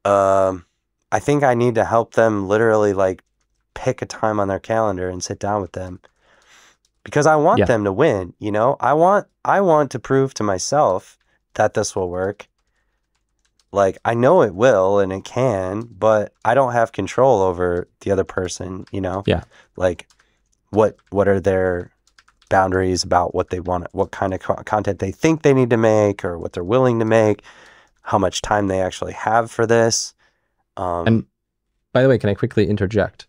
Speaker 2: I think I need to help them literally like pick a time on their calendar and sit down with them, because I want them to win. You know, I want to prove to myself that this will work. Like, I know it will and it can, but I don't have control over the other person, you know?
Speaker 1: Yeah.
Speaker 2: Like, what are their boundaries about what they want, what kind of content they think they need to make, or what they're willing to make, how much time they actually have for this.
Speaker 1: And by the way, can I quickly interject?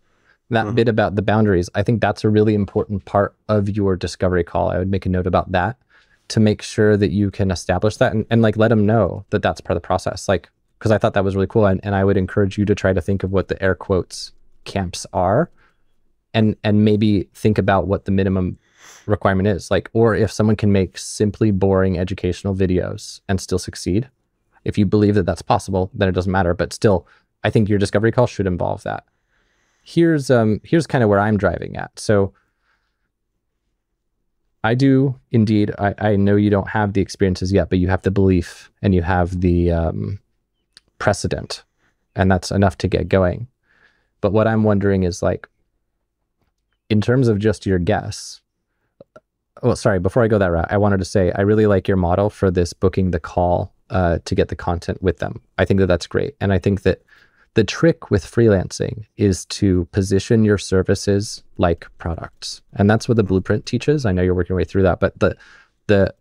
Speaker 1: That bit about the boundaries, I think that's a really important part of your discovery call. I would make a note about that, to make sure that you can establish that and like let them know that that's part of the process. Like, because I thought that was really cool. And I would encourage you to try to think of what the air quotes camps are, and maybe think about what the minimum requirement is. Like, or if someone can make simply boring educational videos and still succeed, if you believe that that's possible, then it doesn't matter. But still, I think your discovery call should involve that. here's kind of where I'm driving at. So I do indeed, I know you don't have the experiences yet, but you have the belief and you have the precedent, and that's enough to get going. But what I'm wondering is, like, in terms of just your guess, oh, sorry, before I go that route, I wanted to say, I really like your model for this booking the call to get the content with them. I think that that's great. And I think that the trick with freelancing is to position your services like products. And that's what the blueprint teaches. I know you're working your way through that, but the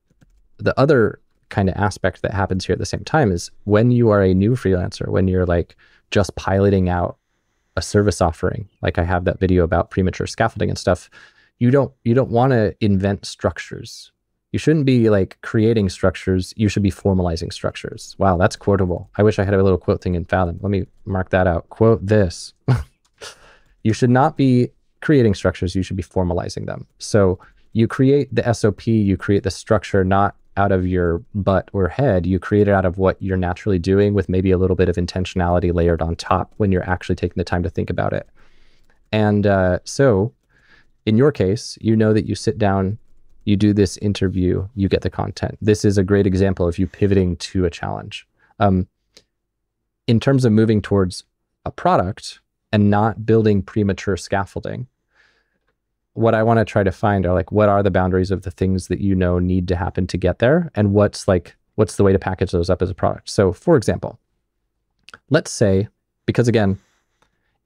Speaker 1: other kind of aspect that happens here at the same time is when you are a new freelancer, when you're like just piloting out a service offering, like I have that video about premature scaffolding and stuff, you don't want to invent structures. You shouldn't be like creating structures. You should be formalizing structures. Wow, that's quotable. I wish I had a little quote thing in Fathom. Let me mark that out. Quote this. You should not be creating structures. You should be formalizing them. So you create the SOP, you create the structure, not out of your butt or head. You create it out of what you're naturally doing with maybe a little bit of intentionality layered on top when you're actually taking the time to think about it. And so in your case, you know that you sit down, you do this interview, you get the content. This is a great example of you pivoting to a challenge. In terms of moving towards a product and not building premature scaffolding, what I want to try to find are like, what are the boundaries of the things that you know need to happen to get there? And what's the way to package those up as a product? So for example, let's say, because again,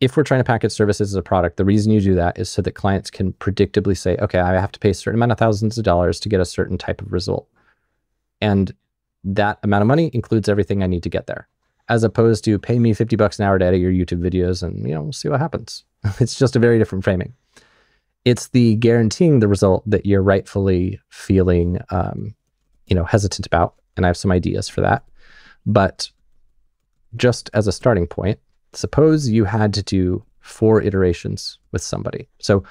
Speaker 1: if we're trying to package services as a product, the reason you do that is so that clients can predictably say, okay, I have to pay a certain amount of thousands of dollars to get a certain type of result. And that amount of money includes everything I need to get there, as opposed to pay me $50 an hour to edit your YouTube videos and, we'll see what happens. It's just a very different framing. It's the guaranteeing the result that you're rightfully feeling, hesitant about. And I have some ideas for that. But just as a starting point, suppose you had to do 4 iterations with somebody. So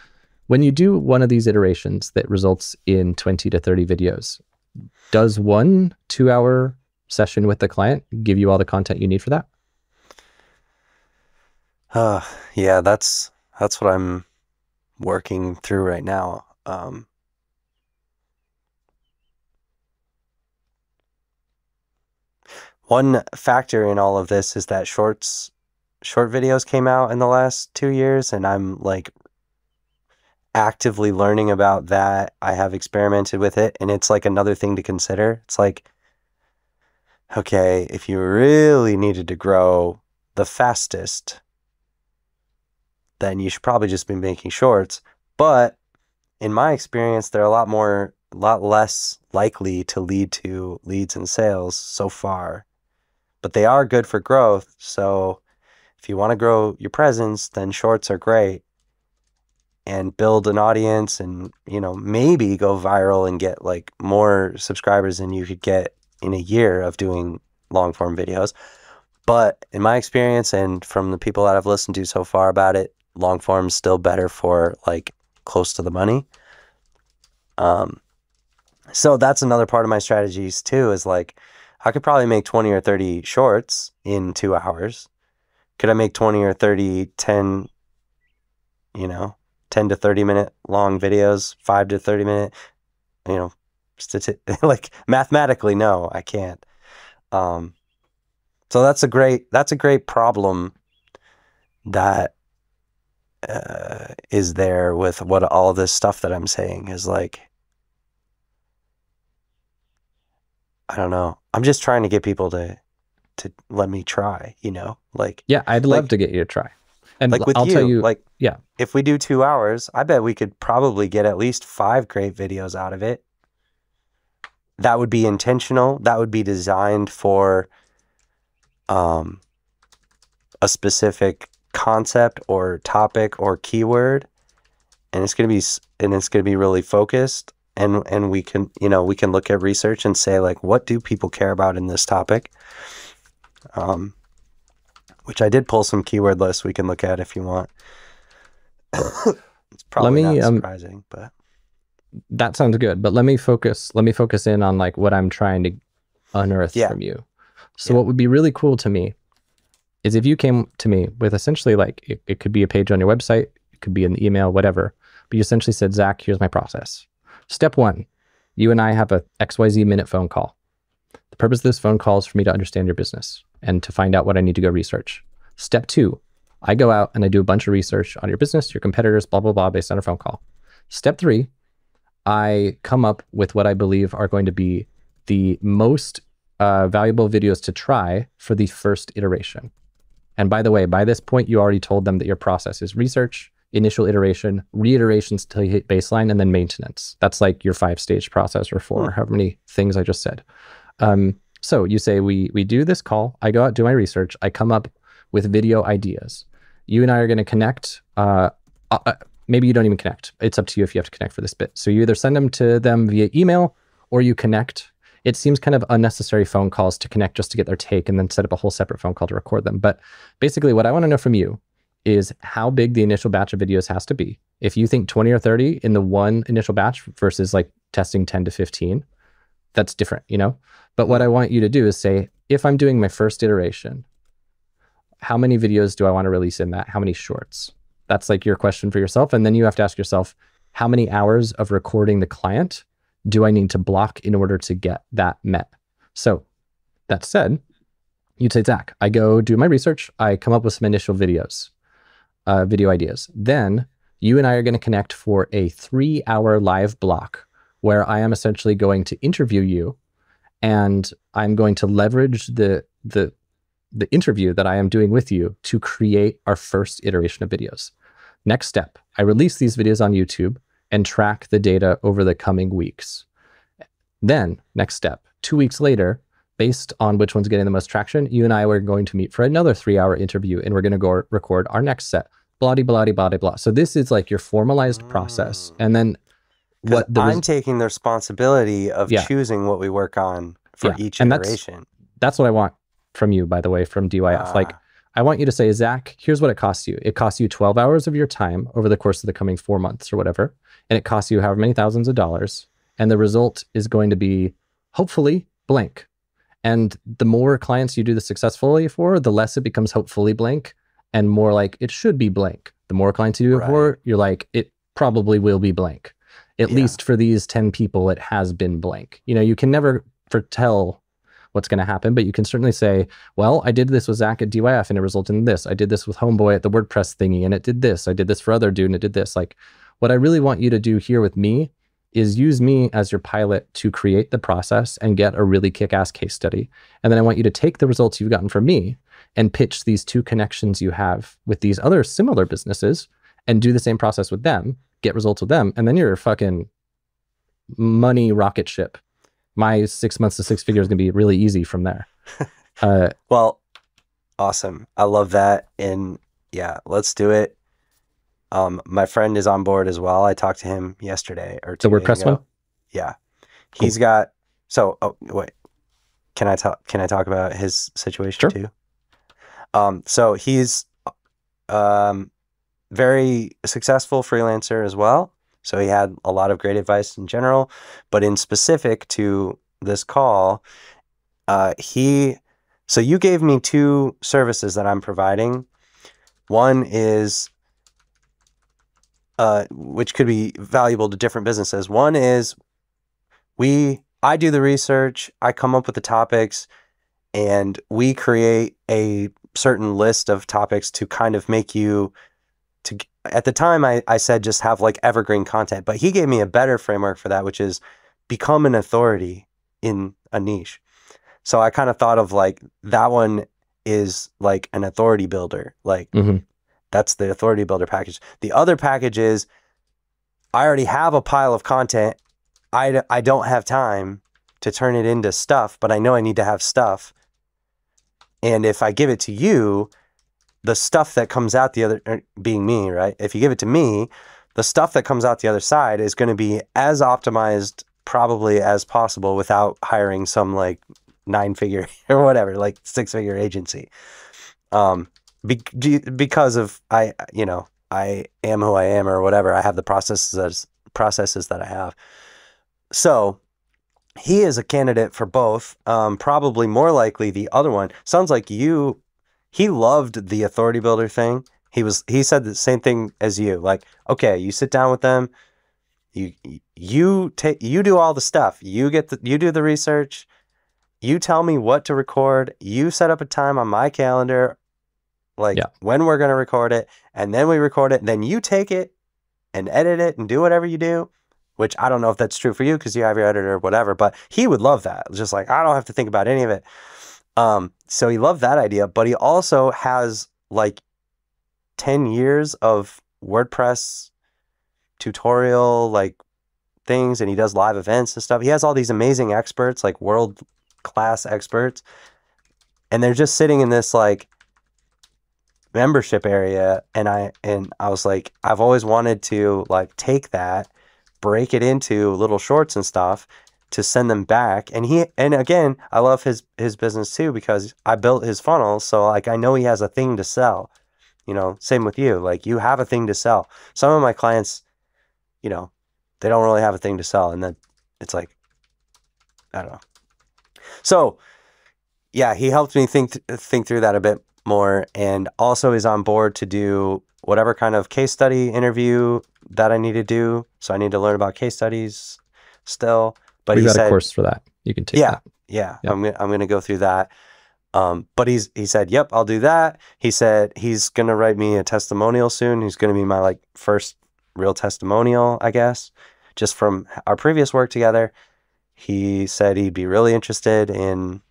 Speaker 1: when you do one of these iterations that results in 20 to 30 videos, does 1 2-hour session with the client give you all the content you need for that?
Speaker 2: Yeah, that's what I'm working through right now. One factor in all of this is that short videos came out in the last 2 years, and I'm like actively learning about that. I have experimented with it, and it's like another thing to consider. It's like, okay, if you really needed to grow the fastest, then you should probably just be making shorts. But in my experience, they're a lot less likely to lead to leads and sales so far. But they are good for growth. So if you want to grow your presence, then shorts are great, and build an audience and, maybe go viral and get like more subscribers than you could get in a year of doing long form videos. But in my experience and from the people that I've listened to so far about it, long form is still better for like close to the money. So that's another part of my strategies too, is like, I could probably make 20 or 30 shorts in 2 hours. Could I make 20 or 30, 10 to 30 minute long videos, 5 to 30 minute, like mathematically, no, I can't. So that's a great problem that is there with what all this stuff that I'm saying is like, I don't know. I'm just trying to get people to let me try, like,
Speaker 1: yeah, I'd love to get you to try. And
Speaker 2: like with
Speaker 1: I'll tell you,
Speaker 2: like,
Speaker 1: yeah,
Speaker 2: if we do 2 hours, I bet we could probably get at least 5 great videos out of it. That would be intentional. That would be designed for a specific concept or topic or keyword, and it's going to be really focused. And we can look at research and say, like, what do people care about in this topic? Which I did pull some keyword lists we can look at if you want. It's probably not surprising, but
Speaker 1: that sounds good. But let me focus in on like what I'm trying to unearth from you. So what would be really cool to me is if you came to me with essentially like, it could be a page on your website, it could be an email, whatever, but you essentially said, Zach, here's my process. Step one, you and I have a XYZ minute phone call. The purpose of this phone call is for me to understand your business and to find out what I need to go research. Step two, I go out and I do a bunch of research on your business, your competitors, blah, blah, blah, based on a phone call. Step three, I come up with what I believe are going to be the most valuable videos to try for the first iteration. And by the way, by this point, you already told them that your process is research, initial iteration, reiterations till you hit baseline, and then maintenance. That's like your 5-stage process, or 4, however many things I just said. So you say, we do this call, I go out, do my research, I come up with video ideas. You and I are gonna connect, maybe you don't even connect. It's up to you if you have to connect for this bit. So you either send them to them via email or you connect. It seems kind of unnecessary phone calls to connect just to get their take and then set up a whole separate phone call to record them. But basically what I wanna know from you is how big the initial batch of videos has to be. If you think 20 or 30 in the one initial batch versus like testing 10 to 15, that's different, you know? But what I want you to do is say, if I'm doing my first iteration, how many videos do I want to release in that? How many shorts? That's like your question for yourself. And then you have to ask yourself, how many hours of recording the client do I need to block in order to get that met? So that said, you'd say, Zach, I go do my research. I come up with some initial videos, video ideas. Then you and I are going to connect for a 3-hour live block where I am essentially going to interview you, and I'm going to leverage the interview that I am doing with you to create our first iteration of videos. Next step, I release these videos on YouTube and track the data over the coming weeks. Then, next step, 2 weeks later, based on which one's getting the most traction, you and I are going to meet for another 3-hour interview, and we're going to go record our next set. Blah, blah, blah, blah, blah. So this is like your formalized process. And then what
Speaker 2: I'm taking the responsibility of choosing what we work on for each iteration.
Speaker 1: That's what I want from you, by the way, from DYF. Like, I want you to say, Zach, here's what it costs you. It costs you 12 hours of your time over the course of the coming 4 months or whatever. And it costs you however many thousands of dollars. And the result is going to be hopefully blank. And the more clients you do this successfully for, the less it becomes hopefully blank and more like it should be blank. The more clients you do it for, you're like, it probably will be blank. At least for these 10 people, it has been blank. You know, you can never foretell what's going to happen, but you can certainly say, well, I did this with Zach at DYF and it resulted in this. I did this with Homeboy at the WordPress thingy and it did this. I did this for other dude and it did this. Like, what I really want you to do here with me is use me as your pilot to create the process and get a really kick-ass case study. And then I want you to take the results you've gotten from me and pitch these 2 connections you have with these other similar businesses and do the same process with them, get results with them, and then you're a fucking money rocket ship. My 6 months to 6 figures is going to be really easy from there.
Speaker 2: Well, awesome. I love that. And yeah, let's do it. My friend is on board as well. I talked to him yesterday or 2 days ago. The WordPress one? Yeah. Cool. He's got, so, oh, wait, can I talk about his situation too? So he's, very successful freelancer as well. So he had a lot of great advice in general, but in specific to this call, so you gave me 2 services that I'm providing. One is, which could be valuable to different businesses. One is I do the research, I come up with the topics, and we create a certain list of topics to kind of make you at the time I said just have like evergreen content, but he gave me a better framework for that, which is become an authority in a niche. So I kind of thought of like that one is like an authority builder. Like that's the authority builder package. The other package is I already have a pile of content. I don't have time to turn it into stuff, but I know I need to have stuff. And if I give it to you, the stuff that comes out the other, being me, right? If you give it to me, the stuff that comes out the other side is going to be as optimized probably as possible without hiring some like 9-figure or whatever, like 6-figure agency. Because of I am who I am or whatever. I have the processes that I have. So he is a candidate for both. Probably more likely the other one. Sounds like you he loved the authority builder thing. He said the same thing as you. Like, okay, you sit down with them, you do all the stuff. You do the research. You tell me what to record. You set up a time on my calendar, like when we're going to record it, and then we record it. And then you take it and edit it and do whatever you do, which I don't know if that's true for you because you have your editor or whatever, but he would love that. It's just like, I don't have to think about any of it. So he loved that idea, but he also has like 10 years of WordPress tutorial, like things, and he does live events and stuff. He has all these amazing experts, like world-class experts, and they're just sitting in this like membership area, and I was like, I've always wanted to like take that, break it into little shorts and stuff to send them back. And again, I love his business too because I built his funnel, so like I know he has a thing to sell. You know, same with you. Like you have a thing to sell. Some of my clients, you know, they don't really have a thing to sell, and then it's like, I don't know. So yeah, he helped me think through that a bit more, and also is on board to do whatever kind of case study interview that I need to do. So I need to learn about case studies still. But
Speaker 1: we've
Speaker 2: he
Speaker 1: got
Speaker 2: said,
Speaker 1: a course for that. You can take that.
Speaker 2: Yeah.
Speaker 1: Yep.
Speaker 2: I'm gonna go through that. But he said, yep, I'll do that. He said he's gonna write me a testimonial soon. He's gonna be my like first real testimonial, I guess, just from our previous work together. He said he'd be really interested in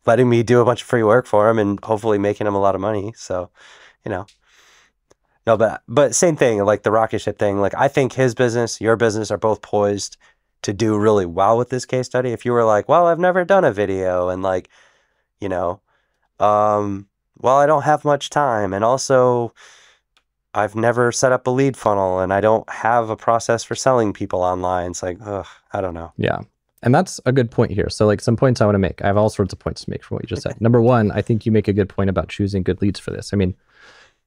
Speaker 2: letting me do a bunch of free work for him and hopefully making him a lot of money. So, you know, no, but same thing, like the rocket ship thing. Like I think his business, your business are both poised to do really well with this case study. If you were like, well, I've never done a video, and like, you know, well, I don't have much time, and also I've never set up a lead funnel, and I don't have a process for selling people online. It's like, ugh, I don't know.
Speaker 1: Yeah. And that's a good point here. So like some points I want to make. I have all sorts of points to make from what you just said. Number one, I think you make a good point about choosing good leads for this. I mean,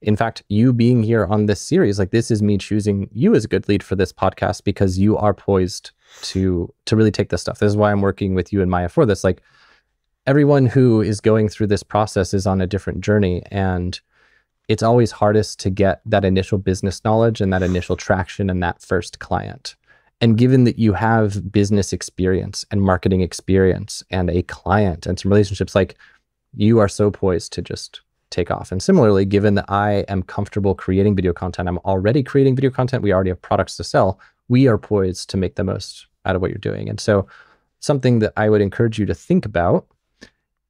Speaker 1: in fact, you being here on this series, like this is me choosing you as a good lead for this podcast because you are poised to really take this stuff. This is why I'm working with you and Maya for this. Like everyone who is going through this process is on a different journey, and it's always hardest to get that initial business knowledge and that initial traction and that first client. And given that you have business experience and marketing experience and a client and some relationships, like you are so poised to just take off. And similarly, given that I am comfortable creating video content, I'm already creating video content, we already have products to sell, we are poised to make the most out of what you're doing. And so something that I would encourage you to think about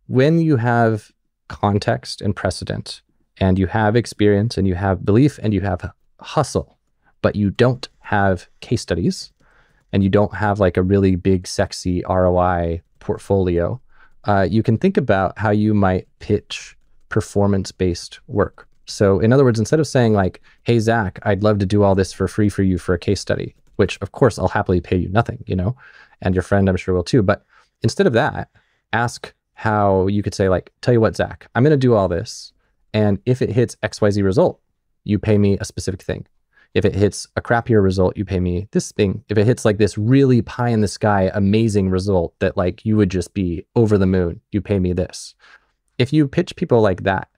Speaker 1: when you have context and precedent and you have experience and you have belief and you have hustle, but you don't have case studies and you don't have like a really big, sexy ROI portfolio, you can think about how you might pitch performance-based work. So in other words, instead of saying like, hey, Zach, I'd love to do all this for free for you for a case study, which of course I'll happily pay you nothing, you know, and your friend I'm sure will too. But instead of that, ask how you could say like, tell you what, Zach, I'm going to do all this. And if it hits XYZ result, you pay me a specific thing. If it hits a crappier result, you pay me this thing. If it hits like this really pie in the sky, amazing result that like you would just be over the moon, you pay me this. If you pitch people like that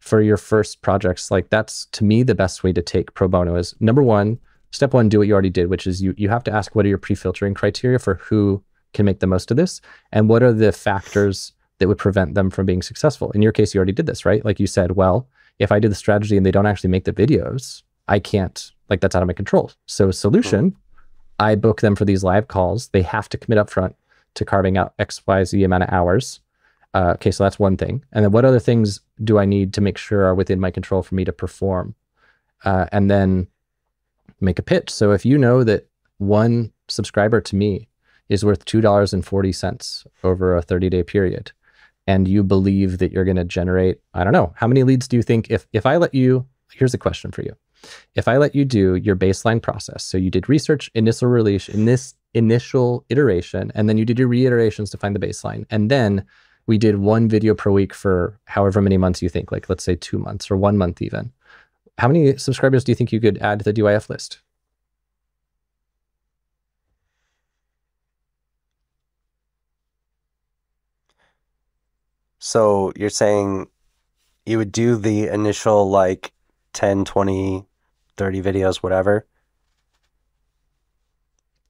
Speaker 1: for your first projects, like that's to me the best way to take pro bono is number one, step one, do what you already did, which is you have to ask what are your pre-filtering criteria for who can make the most of this and what are the factors that would prevent them from being successful. In your case, you already did this, right? Like you said, well, if I do the strategy and they don't actually make the videos, I can't, like that's out of my control. So solution, I book them for these live calls. They have to commit up front to carving out XYZ amount of hours. Okay, so that's one thing. And then what other things do I need to make sure are within my control for me to perform? And then make a pitch. So if you know that one subscriber to me is worth $2.40 over a 30-day period, and you believe that you're going to generate, I don't know, how many leads do you think if I let you, here's a question for you. If I let you do your baseline process, so you did research, initial release, in this initial iteration, and then you did your reiterations to find the baseline, and then we did one video per week for however many months you think, like let's say 2 months or 1 month even. How many subscribers do you think you could add to the DYF list?
Speaker 2: So you're saying You would do the initial like 10, 20, 30 videos, whatever.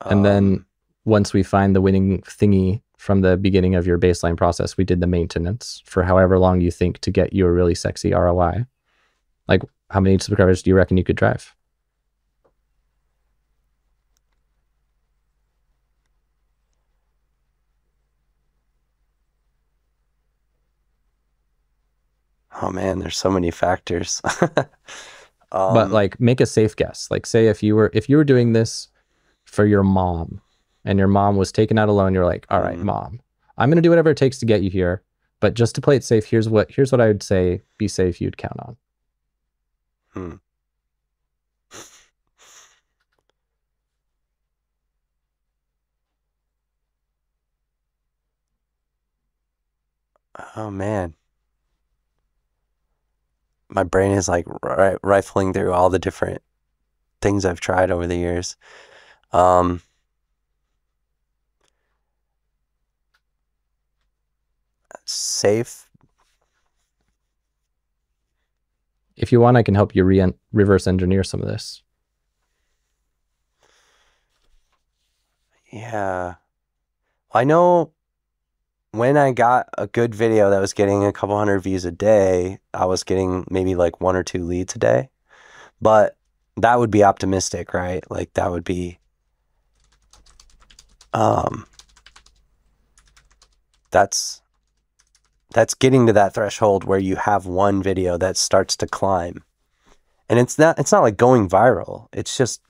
Speaker 1: And then once we find the winning thingy from the beginning of your baseline process, we did the maintenance for however long you think to get you a really sexy ROI. Like, how many subscribers do you reckon you could drive?
Speaker 2: Oh man, there's so many factors.
Speaker 1: But like, make a safe guess. Like, say if you were doing this for your mom, and your mom was taken out alone, you're like, all right, mom, I'm gonna do whatever it takes to get you here, but just to play it safe, here's what I would say be safe you'd count on.
Speaker 2: Oh man. My brain is like rifling through all the different things I've tried over the years. Safe.
Speaker 1: If you want, I can help you reverse engineer some of this.
Speaker 2: Yeah. I know when I got a good video that was getting a couple hundred views a day, I was getting maybe like 1 or 2 leads a day. But that would be optimistic, right? Like that would be that's getting to that threshold where you have one video that starts to climb. And it's not like going viral. It's just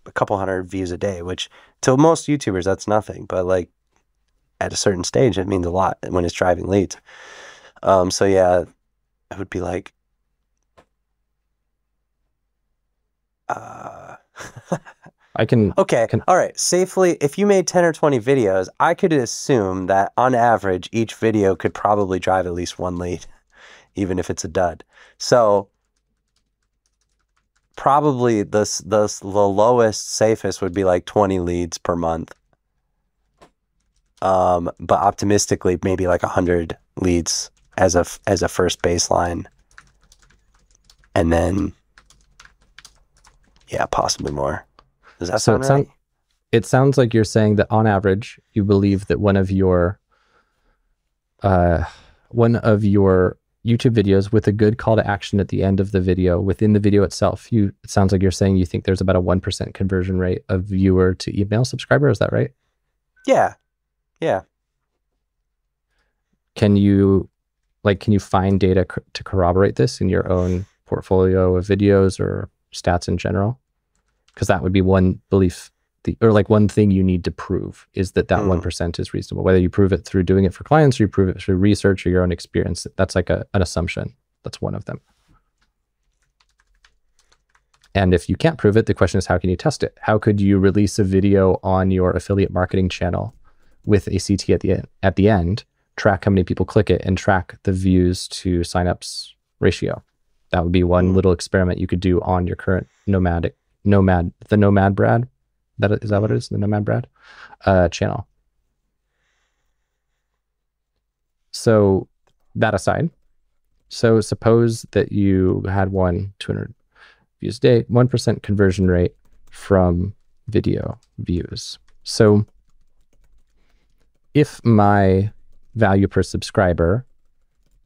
Speaker 2: a couple hundred views a day, which to most YouTubers that's nothing, but like at a certain stage it means a lot when it's driving leads. So yeah, it would be like Okay. All right. Safely, if you made 10 or 20 videos, I could assume that on average, each video could probably drive at least 1 lead, even if it's a dud. So probably the lowest, safest would be like 20 leads per month. But optimistically, maybe like 100 leads as a first baseline. And then, yeah, possibly more. Does that sound right?
Speaker 1: It sounds like you're saying that on average, you believe that one of your YouTube videos with a good call to action at the end of the video, within the video itself, it sounds like you're saying you think there's about a 1% conversion rate of viewer to email subscriber. Is that right?
Speaker 2: Yeah. Yeah.
Speaker 1: Can you find data to corroborate this in your own portfolio of videos or stats in general? Because that would be one belief, or like one thing you need to prove is that 1% is reasonable. Whether you prove it through doing it for clients or you prove it through research or your own experience, that's like an assumption. That's one of them. And if you can't prove it, the question is, how can you test it? How could you release a video on your affiliate marketing channel with a CT at the end, track how many people click it, and track the views to signups ratio? That would be one little experiment you could do on your current Nomad Brad. Is that what it is? The Nomad Brad channel. So that aside, so suppose that you had 200 views a day, 1% conversion rate from video views. So if my value per subscriber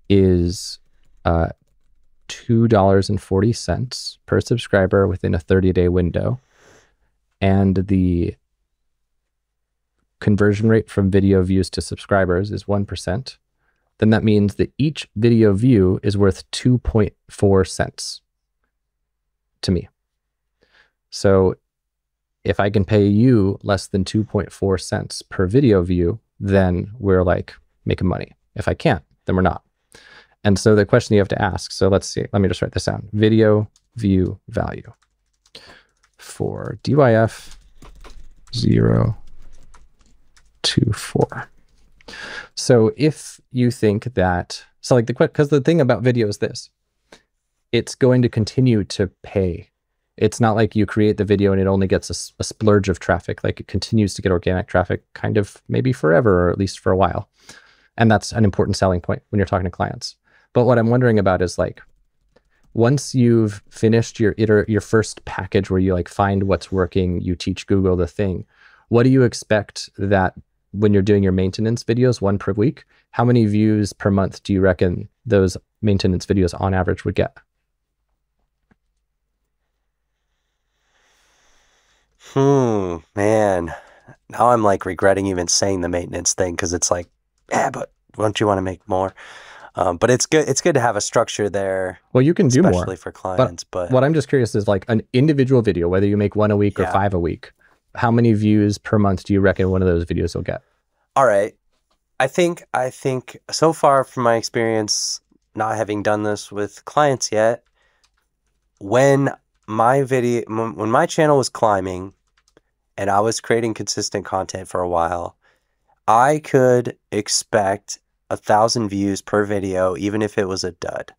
Speaker 1: is $2.40 per subscriber within a 30-day window, and the conversion rate from video views to subscribers is 1%, then that means that each video view is worth 2.4 cents to me. So if I can pay you less than 2.4 cents per video view, then we're like making money. If I can't, then we're not. And so the question you have to ask, so let's see, let me just write this down. Video view value for DYF 024. So if you think that, so like because the thing about video is this, it's going to continue to pay. It's not like you create the video and it only gets a splurge of traffic. Like it continues to get organic traffic kind of maybe forever, or at least for a while. And that's an important selling point when you're talking to clients. But what I'm wondering about is like, once you've finished your first package where you like find what's working, you teach Google the thing, what do you expect that when you're doing your maintenance videos, 1 per week, how many views per month do you reckon those maintenance videos on average would get?
Speaker 2: Man. Now I'm like regretting even saying the maintenance thing because it's like, yeah, but don't you want to make more? But it's good. It's good to have a structure there.
Speaker 1: Well, you can do more,
Speaker 2: especially for clients. But
Speaker 1: what I'm just curious is like an individual video, whether you make 1 a week or 5 a week, how many views per month do you reckon one of those videos will get?
Speaker 2: All right. I think so far from my experience, not having done this with clients yet, when my channel was climbing and I was creating consistent content for a while, I could expect 1,000 views per video, even if it was a dud.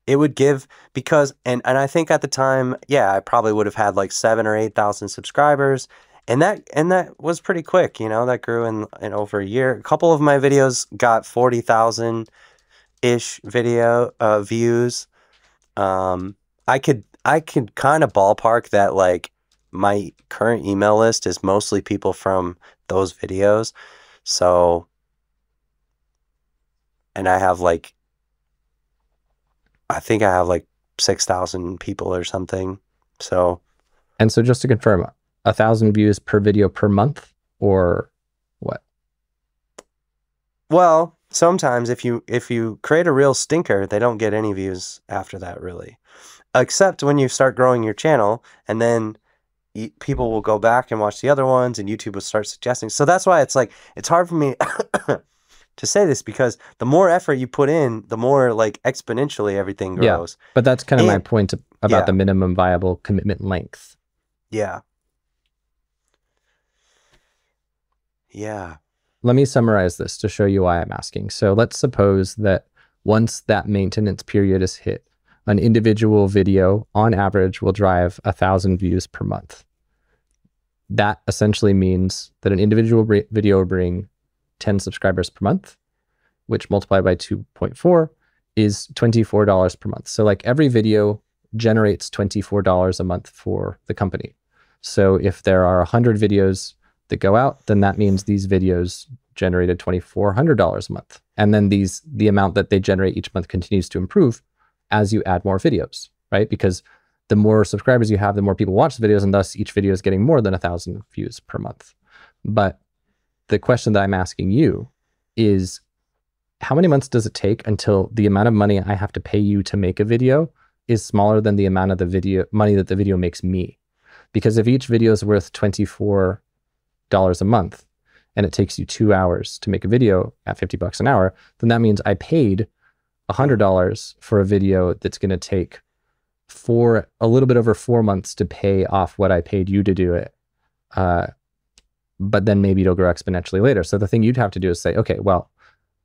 Speaker 2: It would give, because, and I think at the time, yeah, I probably would have had like 7,000 or 8,000 subscribers. And that was pretty quick, you know, that grew in over a year. A couple of my videos got 40,000-ish video views. I could kind of ballpark that like my current email list is mostly people from those videos. So, and I have like, I think I have like 6,000 people or something. So,
Speaker 1: and so just to confirm, 1,000 views per video per month, or what?
Speaker 2: Well, sometimes if you create a real stinker, they don't get any views after that, really. Except when you start growing your channel, and then people will go back and watch the other ones, and YouTube will start suggesting. So that's why it's like, it's hard for me to say this, because the more effort you put in, the more like exponentially everything grows.
Speaker 1: Yeah, but that's kind of my point about the minimum viable commitment length.
Speaker 2: Yeah. Yeah.
Speaker 1: Let me summarize this to show you why I'm asking. So let's suppose that once that maintenance period is hit, an individual video on average will drive 1,000 views per month. That essentially means that an individual video will bring 10 subscribers per month, which multiplied by 2.4 is $24 per month. So like every video generates $24 a month for the company. So if there are 100 videos that go out, then that means these videos generated $2,400 a month. And then the amount that they generate each month continues to improve as you add more videos, right? Because the more subscribers you have, the more people watch the videos, and thus each video is getting more than 1,000 views per month. But the question that I'm asking you is, how many months does it take until the amount of money I have to pay you to make a video is smaller than the amount of the video money that the video makes me? Because if each video is worth $24 a month, and it takes you 2 hours to make a video at $50 an hour, then that means I paid $100 for a video that's going to take a little bit over 4 months to pay off what I paid you to do it. But then maybe it'll grow exponentially later. So the thing you'd have to do is say, okay, well,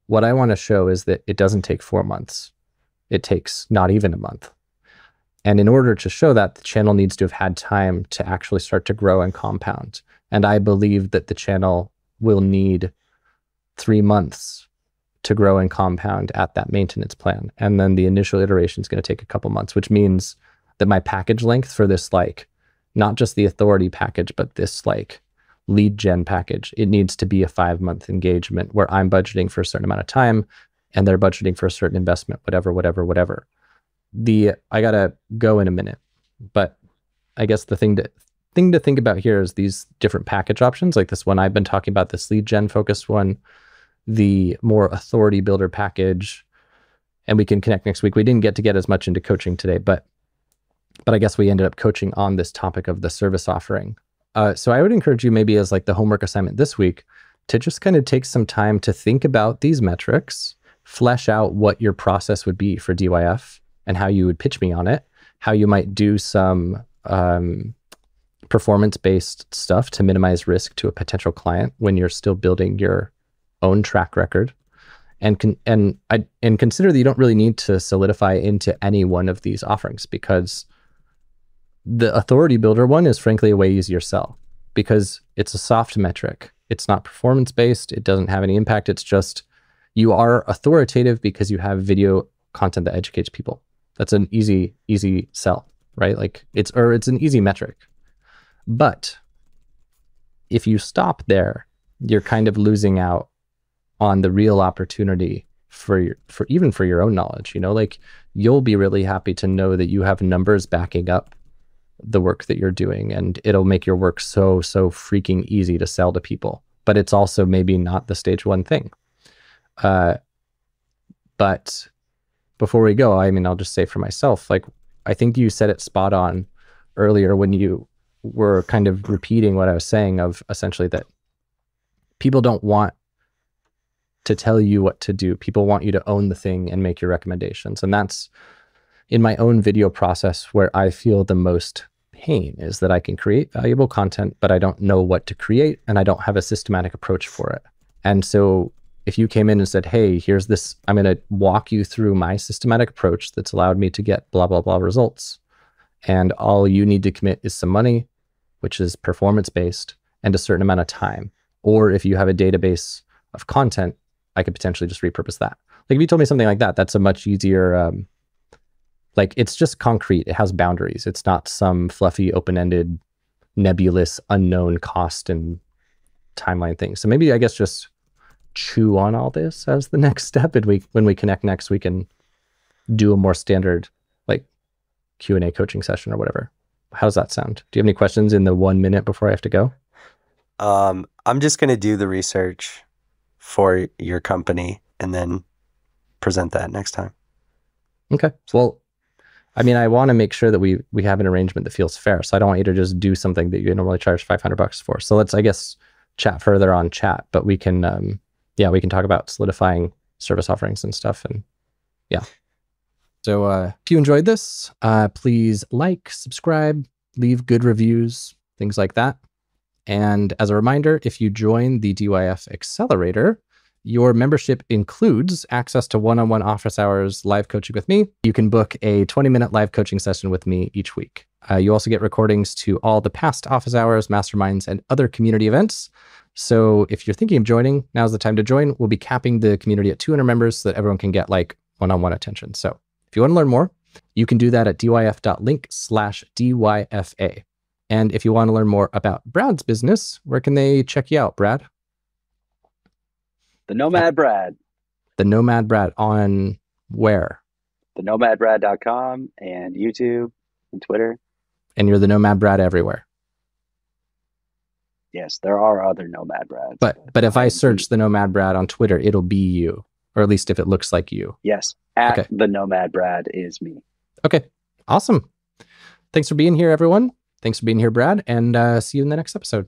Speaker 1: what I want to show is that it doesn't take 4 months. It takes not even a month. And in order to show that, the channel needs to have had time to actually start to grow and compound. And I believe that the channel will need 3 months to grow and compound at that maintenance plan. And then the initial iteration is going to take a couple months, which means that my package length for this, like, not just the authority package, but this like lead gen package, it needs to be a 5-month engagement where I'm budgeting for a certain amount of time and they're budgeting for a certain investment, whatever. I gotta go in a minute, but I guess the thing to think about here is these different package options, like this one I've been talking about, this lead gen focused one, the more authority builder package, and we can connect next week. We didn't get as much into coaching today, but I guess we ended up coaching on this topic of the service offering. So I would encourage you, maybe as like the homework assignment this week, to just kind of take some time to think about these metrics, flesh out what your process would be for DYF and how you would pitch me on it, how you might do some performance-based stuff to minimize risk to a potential client when you're still building your own track record, and consider that you don't really need to solidify into any one of these offerings, because the authority builder one is frankly a way easier sell because it's a soft metric. It's not performance-based. It doesn't have any impact. It's just, You are authoritative because you have video content that educates people. That's an easy sell, right? Like it's an easy metric. But if you stop there, you're kind of losing out on the real opportunity for your own knowledge. You know, like you'll be really happy to know that you have numbers backing up the work that you're doing, and it'll make your work so freaking easy to sell to people. But it's also maybe not the stage one thing. But before we go, I mean, I'll just say for myself, like, I think you said it spot on earlier when you were kind of repeating what I was saying of essentially that people don't want to tell you what to do. People want you to own the thing and make your recommendations. And that's in my own video process where I feel the most pain, is that I can create valuable content, but I don't know what to create and I don't have a systematic approach for it. And so if you came in and said, hey, here's this, I'm going to walk you through my systematic approach that's allowed me to get blah, blah, blah results. And all you need to commit is some money, which is performance-based, and a certain amount of time. Or if you have a database of content, I could potentially just repurpose that. Like if you told me something like that, that's a much easier, like it's just concrete. It has boundaries. It's not some fluffy, open-ended, nebulous, unknown cost and timeline thing. So maybe I guess just chew on all this as the next step. And when we connect next, we can do a more standard like Q&A coaching session or whatever. How does that sound? Do you have any questions in the 1 minute before I have to go?
Speaker 2: I'm just going to do the research for your company and then present that next time.
Speaker 1: Okay. Well, I mean, I want to make sure that we have an arrangement that feels fair. So I don't want you to just do something that you normally charge $500 for. So let's, I guess, chat further on chat, but we can, we can talk about solidifying service offerings and stuff. And yeah. So if you enjoyed this, please like, subscribe, leave good reviews, things like that. And as a reminder, if you join the DYF Accelerator, your membership includes access to one-on-one office hours, live coaching with me. You can book a 20-minute live coaching session with me each week. You also get recordings to all the past office hours, masterminds, and other community events. So if you're thinking of joining, now's the time to join. We'll be capping the community at 200 members so that everyone can get like one-on-one attention. So if you want to learn more, you can do that at dyf.link/DYFA. And if you want to learn more about Brad's business, where can they check you out, Brad?
Speaker 3: The Nomad Brad.
Speaker 1: The Nomad Brad on where?
Speaker 3: TheNomadBrad.com and YouTube and Twitter.
Speaker 1: And you're the Nomad Brad everywhere.
Speaker 3: Yes, there are other Nomad Brads.
Speaker 1: But if I search the Nomad Brad on Twitter, it'll be you, or at least if it looks like you.
Speaker 3: Yes, at the Nomad Brad is me.
Speaker 1: Okay, awesome. Thanks for being here, everyone. Thanks for being here, Brad, and see you in the next episode.